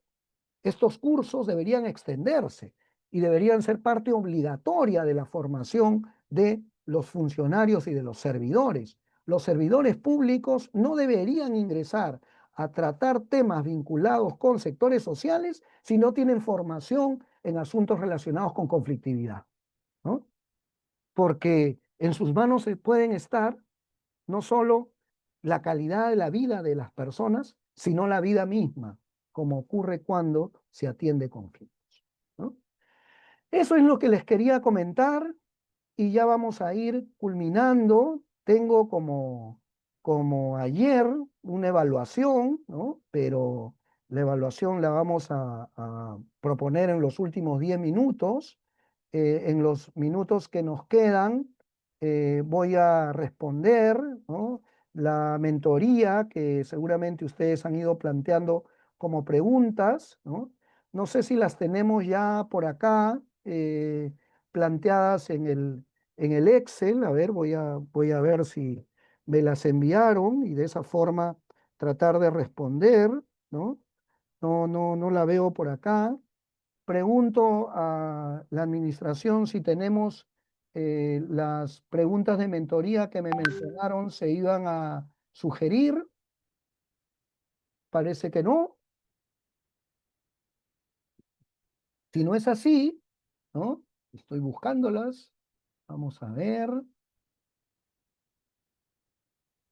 estos cursos deberían extenderse y deberían ser parte obligatoria de la formación de los funcionarios y de los servidores. Los servidores públicos no deberían ingresar a tratar temas vinculados con sectores sociales si no tienen formación en asuntos relacionados con conflictividad, ¿no? Porque en sus manos se pueden estar no solo la calidad de la vida de las personas, sino la vida misma, como ocurre cuando se atiende conflictos, ¿no? Eso es lo que les quería comentar y ya vamos a ir culminando. Tengo como ayer una evaluación, ¿no? Pero la evaluación la vamos a proponer en los últimos 10 minutos. En los minutos que nos quedan, voy a responder, ¿no? La mentoría que seguramente ustedes han ido planteando como preguntas, ¿no? No sé si las tenemos ya por acá planteadas en el Excel. A ver, voy a ver si me las enviaron y de esa forma tratar de responder, ¿no? No la veo por acá. Pregunto a la administración si tenemos las preguntas de mentoría que me mencionaron, se iban a sugerir. Parece que no. Si no es así, ¿no? Estoy buscándolas. Vamos a ver.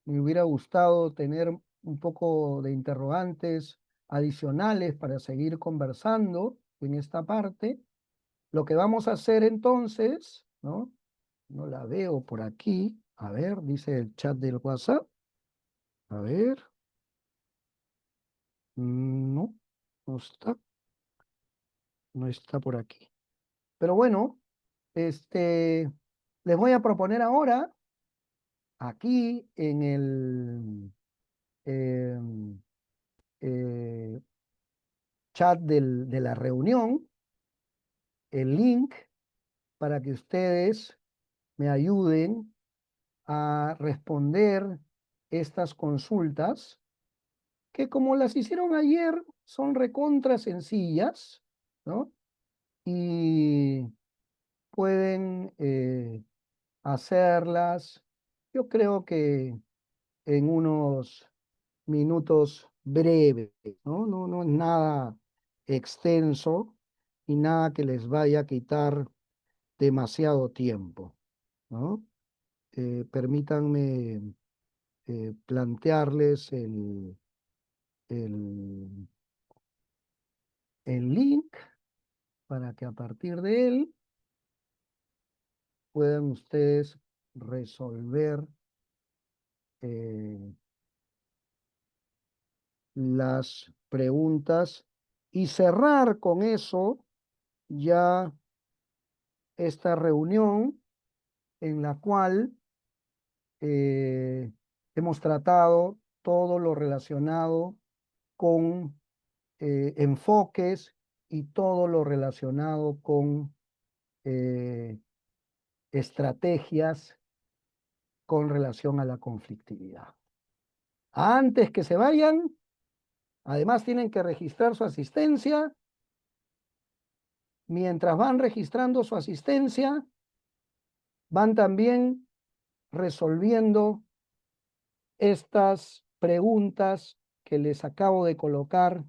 Me hubiera gustado tener un poco de interrogantes adicionales para seguir conversando en esta parte. Lo que vamos a hacer entonces, ¿no? No la veo por aquí. A ver, dice el chat del WhatsApp. A ver. No, no está. No está por aquí. Pero bueno, les voy a proponer ahora, aquí en el eh, chat de la reunión, el link para que ustedes me ayuden a responder estas consultas, que como las hicieron ayer, son recontra sencillas, ¿no? Y pueden hacerlas, yo creo que en unos minutos breves, ¿no? No es nada extenso y nada que les vaya a quitar demasiado tiempo, ¿no? Permítanme plantearles el, el link para que a partir de él puedan ustedes resolver eh, las preguntas y cerrar con eso ya esta reunión en la cual hemos tratado todo lo relacionado con enfoques y todo lo relacionado con estrategias con relación a la conflictividad. Antes que se vayan, además tienen que registrar su asistencia. Mientras van registrando su asistencia, van también resolviendo estas preguntas que les acabo de colocar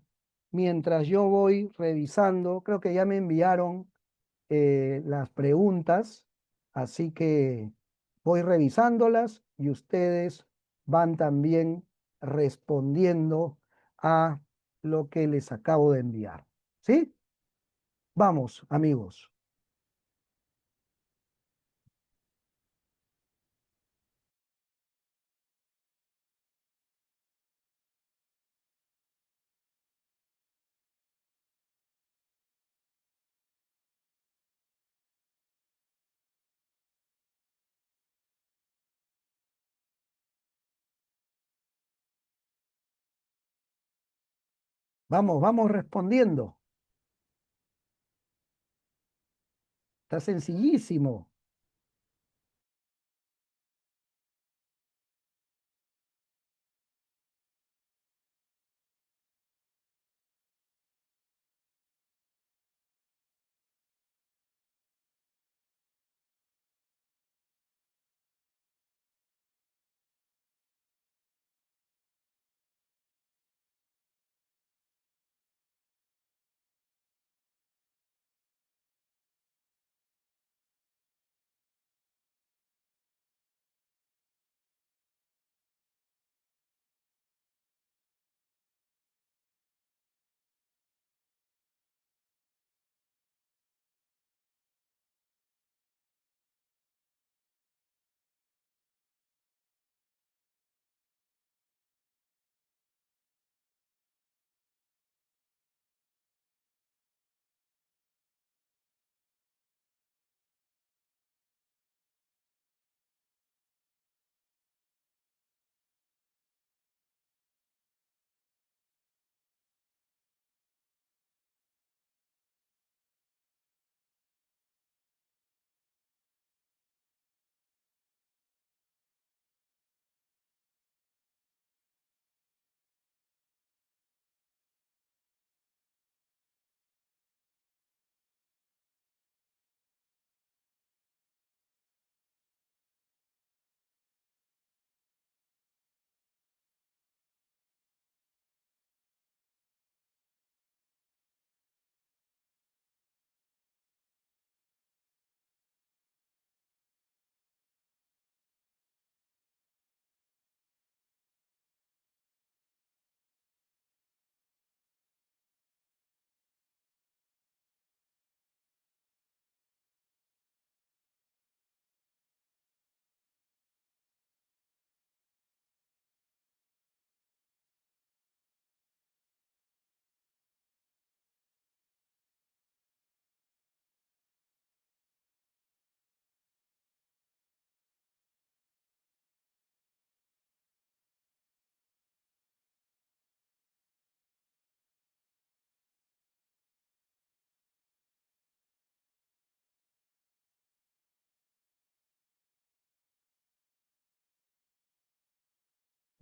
mientras yo voy revisando. Creo que ya me enviaron las preguntas, así que voy revisándolas y ustedes van también respondiendo a lo que les acabo de enviar. ¿Sí? Vamos, amigos. Vamos, vamos respondiendo. Está sencillísimo.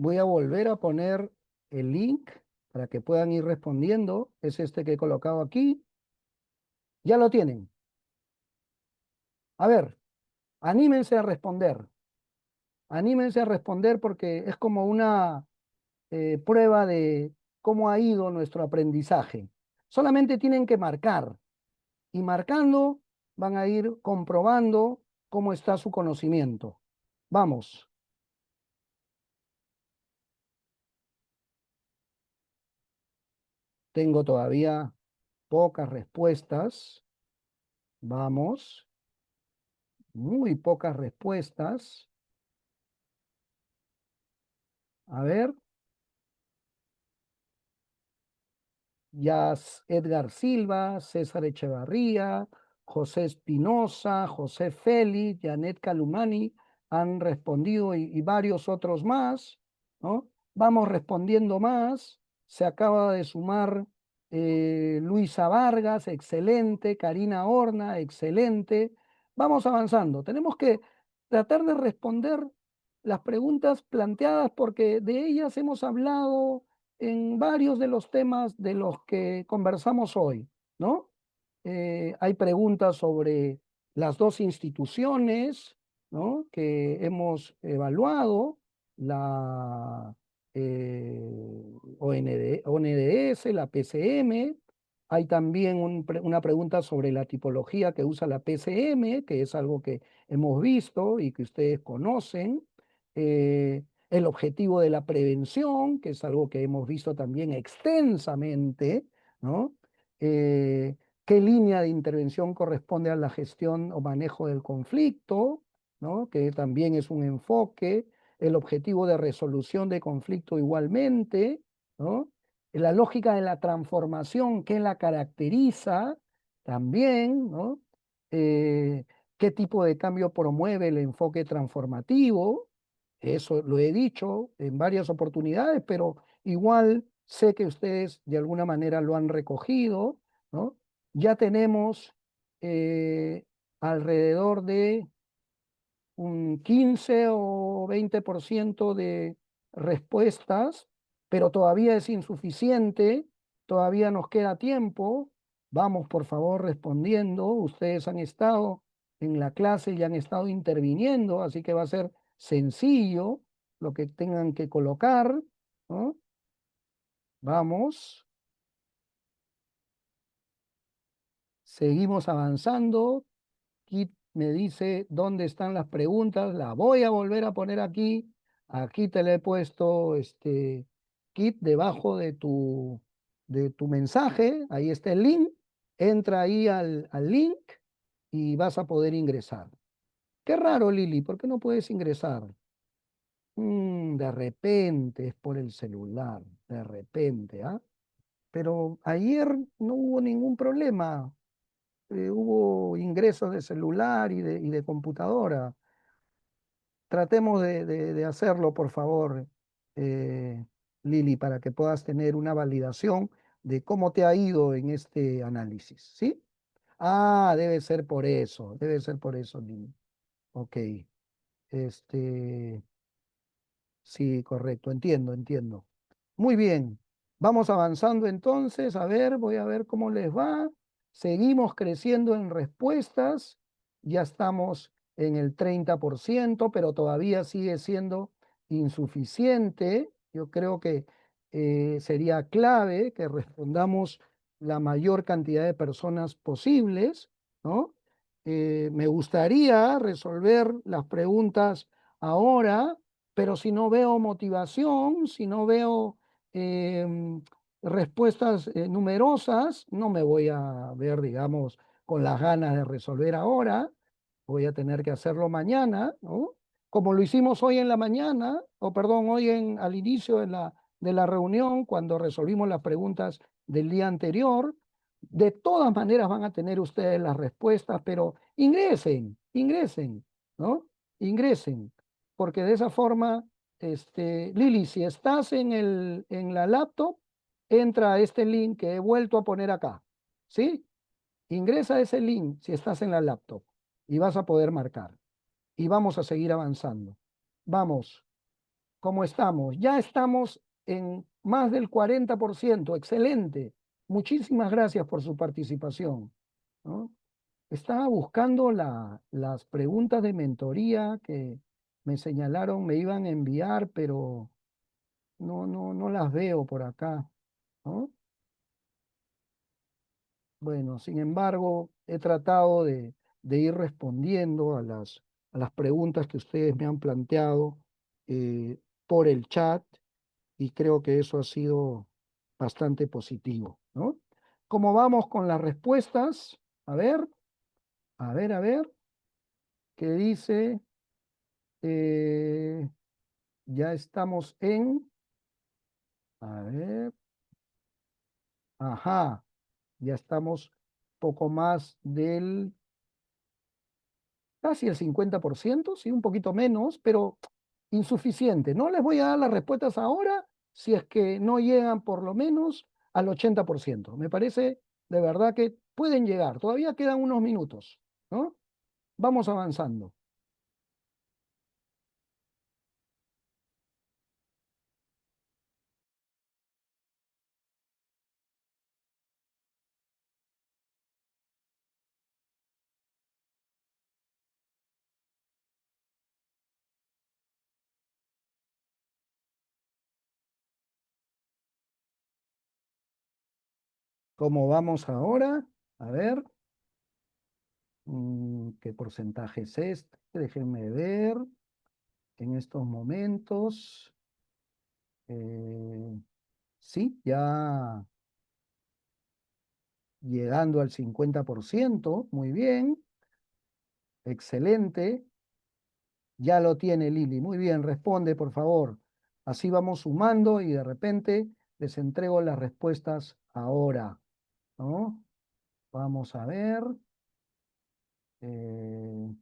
Voy a volver a poner el link para que puedan ir respondiendo. Es este que he colocado aquí. Ya lo tienen. A ver, anímense a responder. Anímense a responder porque es como una prueba de cómo ha ido nuestro aprendizaje. Solamente tienen que marcar y marcando van a ir comprobando cómo está su conocimiento. Vamos. Tengo todavía pocas respuestas. Vamos. Muy pocas respuestas. A ver. Ya Edgar Silva, César Echevarría, José Espinosa, José Félix, Janet Calumani han respondido y varios otros más, ¿no? Vamos respondiendo más. Se acaba de sumar Luisa Vargas, excelente, Karina Horna, excelente. Vamos avanzando. Tenemos que tratar de responder las preguntas planteadas porque de ellas hemos hablado en varios de los temas de los que conversamos hoy, ¿no? Hay preguntas sobre las dos instituciones, ¿no? Que hemos evaluado, la ONDS, la PCM. Hay también una pregunta sobre la tipología que usa la PCM, que es algo que hemos visto y que ustedes conocen. El objetivo de la prevención, que es algo que hemos visto también extensamente, ¿no? ¿Qué línea de intervención corresponde a la gestión o manejo del conflicto? ¿No? Que también es un enfoque. El objetivo de resolución de conflicto igualmente, ¿no? La lógica de la transformación, ¿qué la caracteriza? También, ¿no? ¿Qué tipo de cambio promueve el enfoque transformativo? Eso lo he dicho en varias oportunidades, pero igual sé que ustedes de alguna manera lo han recogido, ¿no? Ya tenemos alrededor de un 15 o 20% de respuestas, pero todavía es insuficiente, todavía nos queda tiempo. Vamos, por favor, respondiendo. Ustedes han estado en la clase y han estado interviniendo, así que va a ser sencillo lo que tengan que colocar, ¿no? Vamos. Seguimos avanzando. Kit me dice dónde están las preguntas. La voy a volver a poner aquí. Aquí te le he puesto Kit debajo de tu mensaje. Ahí está el link. Entra ahí al link y vas a poder ingresar. Qué raro, Lili, ¿por qué no puedes ingresar? De repente es por el celular, de repente, ¿ah? Pero ayer no hubo ningún problema. Hubo ingresos de celular y de computadora. Tratemos de hacerlo, por favor, Lili, para que puedas tener una validación de cómo te ha ido en este análisis, ¿sí? Ah, debe ser por eso, Lili. Ok, este, sí, correcto, entiendo, entiendo. Muy bien, vamos avanzando entonces. A ver, voy a ver cómo les va. Seguimos creciendo en respuestas. Ya estamos en el 30%, pero todavía sigue siendo insuficiente. Yo creo que sería clave que respondamos la mayor cantidad de personas posibles, ¿no? Me gustaría resolver las preguntas ahora, pero si no veo motivación, si no veo em, respuestas numerosas, no me voy a ver, digamos, con las ganas de resolver ahora. Voy a tener que hacerlo mañana, ¿no? Como lo hicimos hoy en la mañana, o perdón, al inicio de la reunión, cuando resolvimos las preguntas del día anterior. De todas maneras van a tener ustedes las respuestas, pero ingresen, ingresen, ¿no? Ingresen, porque de esa forma, Lili, si estás en la laptop, entra a este link que he vuelto a poner acá, ¿sí? Ingresa a ese link si estás en la laptop y vas a poder marcar. Y vamos a seguir avanzando. Vamos. ¿Cómo estamos? Ya estamos en más del 40%. Excelente. Muchísimas gracias por su participación, ¿no? Estaba buscando las preguntas de mentoría que me señalaron, me iban a enviar, pero no las veo por acá, ¿no? Bueno, sin embargo, he tratado de ir respondiendo a las preguntas que ustedes me han planteado por el chat y creo que eso ha sido bastante positivo, ¿no? ¿Cómo vamos con las respuestas? A ver, a ver, ¿qué dice? Eh, ya estamos a ver, ajá, ya estamos poco más del, casi el 50%, sí, un poquito menos, pero insuficiente. No les voy a dar las respuestas ahora si es que no llegan por lo menos al 80%. Me parece de verdad que pueden llegar. Todavía quedan unos minutos, ¿no? Vamos avanzando. ¿Cómo vamos ahora? A ver, ¿qué porcentaje es este? Déjenme ver en estos momentos. Sí, ya llegando al 50%, muy bien, excelente. Ya lo tiene Lili, muy bien, responde por favor. Así vamos sumando y de repente les entrego las respuestas ahora, ¿no? Vamos a ver. Eh,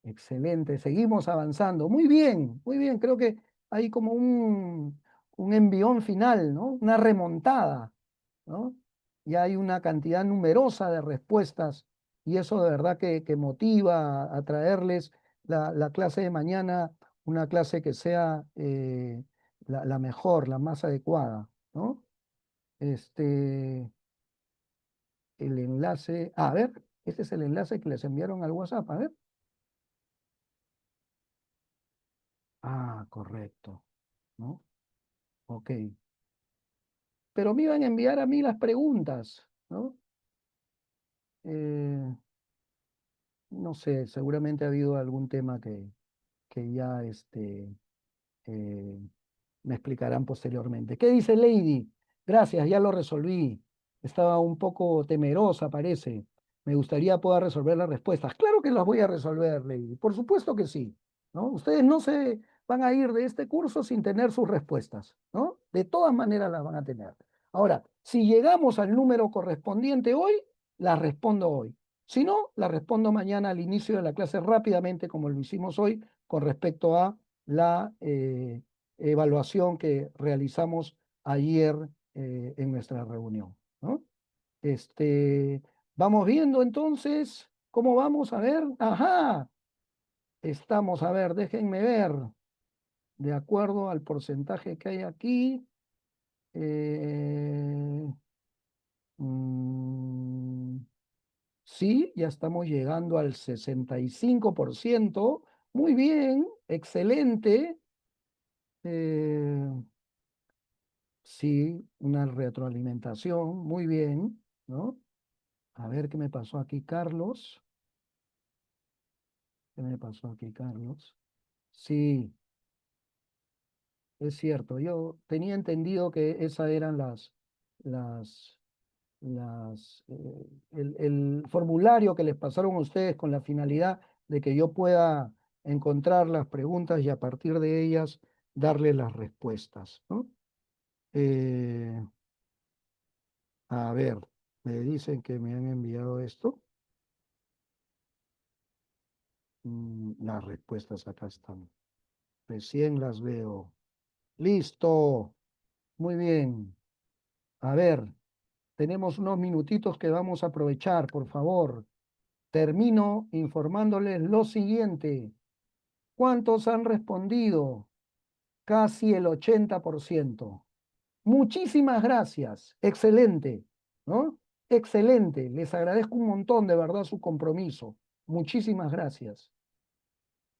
Excelente, seguimos avanzando. Muy bien, creo que hay como un envión final, ¿no? Una remontada, ¿no? Ya hay una cantidad numerosa de respuestas y eso de verdad que motiva a traerles la clase de mañana, una clase que sea la mejor, la más adecuada, ¿no? Este, el enlace, a ver, este es el enlace que les enviaron al WhatsApp, a ver. Ah, correcto, ¿no? Ok. Pero me iban a enviar a mí las preguntas, ¿no? Eh, no sé, seguramente ha habido algún tema que ya eh, me explicarán posteriormente. ¿Qué dice Lady? Gracias, ya lo resolví. Estaba un poco temerosa, parece. Me gustaría poder resolver las respuestas. Claro que las voy a resolver, Lady. Por supuesto que sí, ¿no? Ustedes no se van a ir de este curso sin tener sus respuestas, ¿no? De todas maneras las van a tener. Ahora, si llegamos al número correspondiente hoy, las respondo hoy. Si no, las respondo mañana al inicio de la clase rápidamente, como lo hicimos hoy, con respecto a la evaluación que realizamos ayer en nuestra reunión, ¿no? Vamos viendo entonces cómo vamos a ver. Ajá, estamos, a ver, déjenme ver, de acuerdo al porcentaje que hay aquí. eh, mm, sí, ya estamos llegando al 65%. Muy bien, excelente. Eh, Sí, una retroalimentación, muy bien, ¿no? A ver qué me pasó aquí, Carlos. ¿Qué me pasó aquí, Carlos? Sí, es cierto. Yo tenía entendido que esas eran las, el formulario que les pasaron a ustedes con la finalidad de que yo pueda encontrar las preguntas y a partir de ellas darle las respuestas, ¿no? Eh, a ver, me dicen que me han enviado esto. Las respuestas acá están. Recién las veo. Listo. Muy bien. A ver, tenemos unos minutitos que vamos a aprovechar, por favor. Termino informándoles lo siguiente. ¿Cuántos han respondido? casi el 80%. Muchísimas gracias, excelente, ¿no? Excelente, les agradezco un montón de verdad su compromiso. Muchísimas gracias.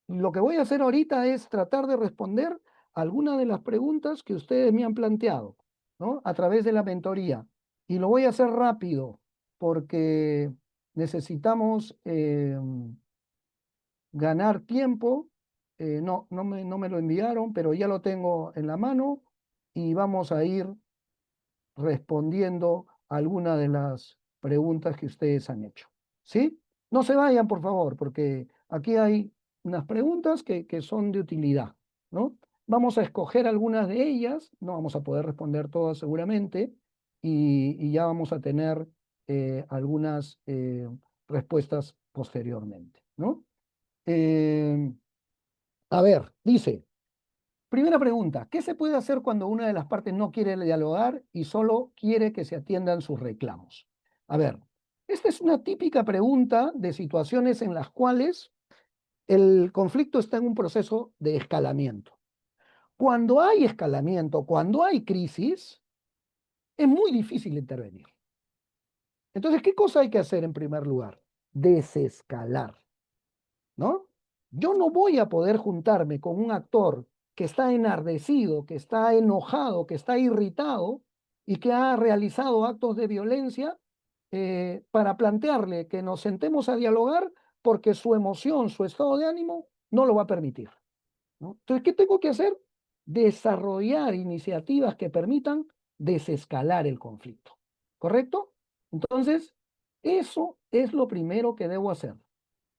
Lo que voy a hacer ahorita es tratar de responder algunas de las preguntas que ustedes me han planteado, ¿no? A través de la mentoría. Y lo voy a hacer rápido porque necesitamos ganar tiempo. No me lo enviaron, pero ya lo tengo en la mano y vamos a ir respondiendo algunas de las preguntas que ustedes han hecho. ¿Sí? No se vayan, por favor, porque aquí hay unas preguntas que son de utilidad, ¿no? Vamos a escoger algunas de ellas, no vamos a poder responder todas seguramente, y ya vamos a tener algunas respuestas posteriormente, ¿no? A ver, dice, primera pregunta, ¿qué se puede hacer cuando una de las partes no quiere dialogar y solo quiere que se atiendan sus reclamos? A ver, esta es una típica pregunta de situaciones en las cuales el conflicto está en un proceso de escalamiento. Cuando hay escalamiento, cuando hay crisis, es muy difícil intervenir. Entonces, ¿qué cosa hay que hacer en primer lugar? Desescalar, ¿no? Yo no voy a poder juntarme con un actor que está enardecido, que está enojado, que está irritado y que ha realizado actos de violencia para plantearle que nos sentemos a dialogar porque su emoción, su estado de ánimo no lo va a permitir, ¿no? Entonces, ¿qué tengo que hacer? Desarrollar iniciativas que permitan desescalar el conflicto, ¿correcto? Entonces, eso es lo primero que debo hacer,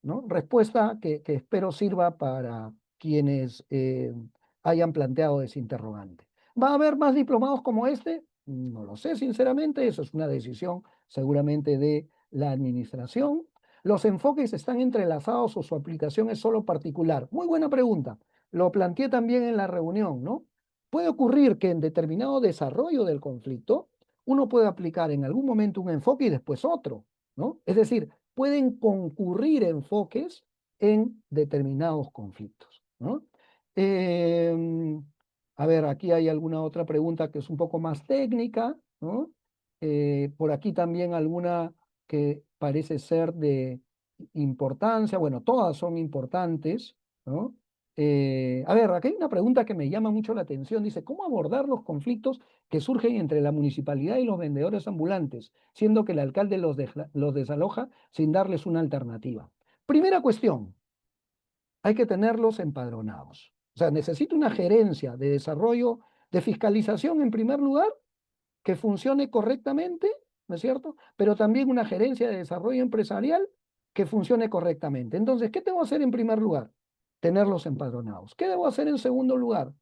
¿no? Respuesta que espero sirva para quienes hayan planteado ese interrogante. ¿Va a haber más diplomados como este? No lo sé, sinceramente, eso es una decisión seguramente de la administración. ¿Los enfoques están entrelazados o su aplicación es solo particular? Muy buena pregunta. Lo planteé también en la reunión, ¿no? Puede ocurrir que en determinado desarrollo del conflicto uno puede aplicar en algún momento un enfoque y después otro, ¿no? Es decir, pueden concurrir enfoques en determinados conflictos, ¿no? A ver, aquí hay alguna otra pregunta que es un poco más técnica, ¿no? Por aquí también alguna que parece ser de importancia, bueno, todas son importantes, ¿no? A ver, aquí hay una pregunta que me llama mucho la atención, dice, ¿cómo abordar los conflictos que surgen entre la municipalidad y los vendedores ambulantes, siendo que el alcalde los desaloja sin darles una alternativa? Primera cuestión, hay que tenerlos empadronados. O sea, necesito una gerencia de desarrollo, de fiscalización en primer lugar, que funcione correctamente, ¿no es cierto? Pero también una gerencia de desarrollo empresarial que funcione correctamente. Entonces, ¿qué tengo que hacer en primer lugar? Tenerlos empadronados. ¿Qué debo hacer en segundo lugar?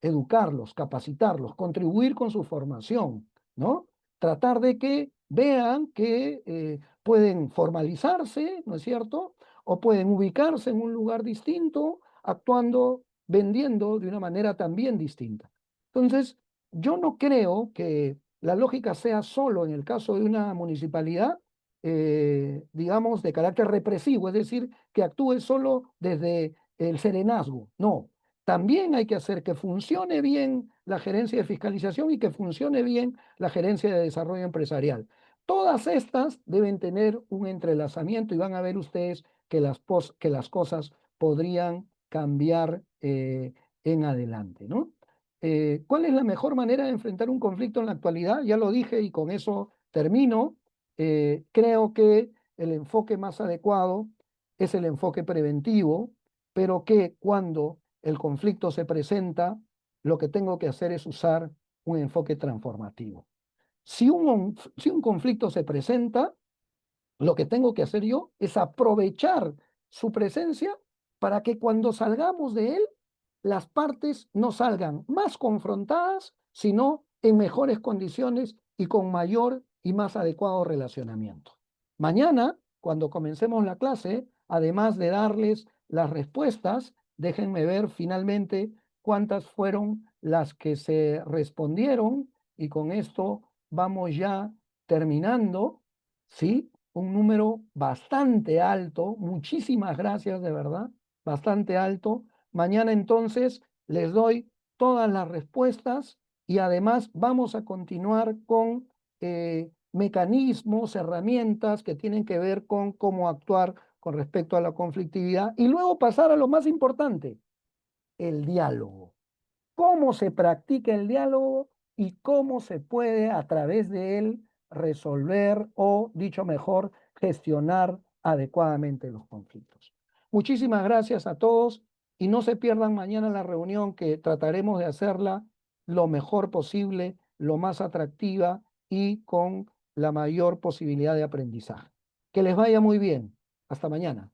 Educarlos, capacitarlos, contribuir con su formación, ¿no? Tratar de que vean que pueden formalizarse, ¿no es cierto? O pueden ubicarse en un lugar distinto, actuando, vendiendo de una manera también distinta. Entonces, yo no creo que la lógica sea solo en el caso de una municipalidad, digamos, de carácter represivo, es decir, que actúe solo desde el serenazgo. No, también hay que hacer que funcione bien la gerencia de fiscalización y que funcione bien la gerencia de desarrollo empresarial. Todas estas deben tener un entrelazamiento y van a ver ustedes que que las cosas podrían cambiar en adelante, ¿no? ¿Cuál es la mejor manera de enfrentar un conflicto en la actualidad? Ya lo dije y con eso termino. Creo que el enfoque más adecuado es el enfoque preventivo, pero que cuando el conflicto se presenta, lo que tengo que hacer es usar un enfoque transformativo. Si un conflicto se presenta, lo que tengo que hacer yo es aprovechar su presencia para que cuando salgamos de él, las partes no salgan más confrontadas, sino en mejores condiciones y con mayor y más adecuado relacionamiento. Mañana, cuando comencemos la clase, además de darles las respuestas, déjenme ver finalmente cuántas fueron las que se respondieron y con esto vamos ya terminando, ¿sí? Un número bastante alto, muchísimas gracias de verdad, bastante alto. Mañana entonces les doy todas las respuestas y además vamos a continuar con mecanismos, herramientas que tienen que ver con cómo actuar con respecto a la conflictividad y luego pasar a lo más importante, el diálogo. Cómo se practica el diálogo y cómo se puede a través de él resolver o, dicho mejor, gestionar adecuadamente los conflictos. Muchísimas gracias a todos y no se pierdan mañana la reunión que trataremos de hacerla lo mejor posible, lo más atractiva y con la mayor posibilidad de aprendizaje. Que les vaya muy bien. Hasta mañana.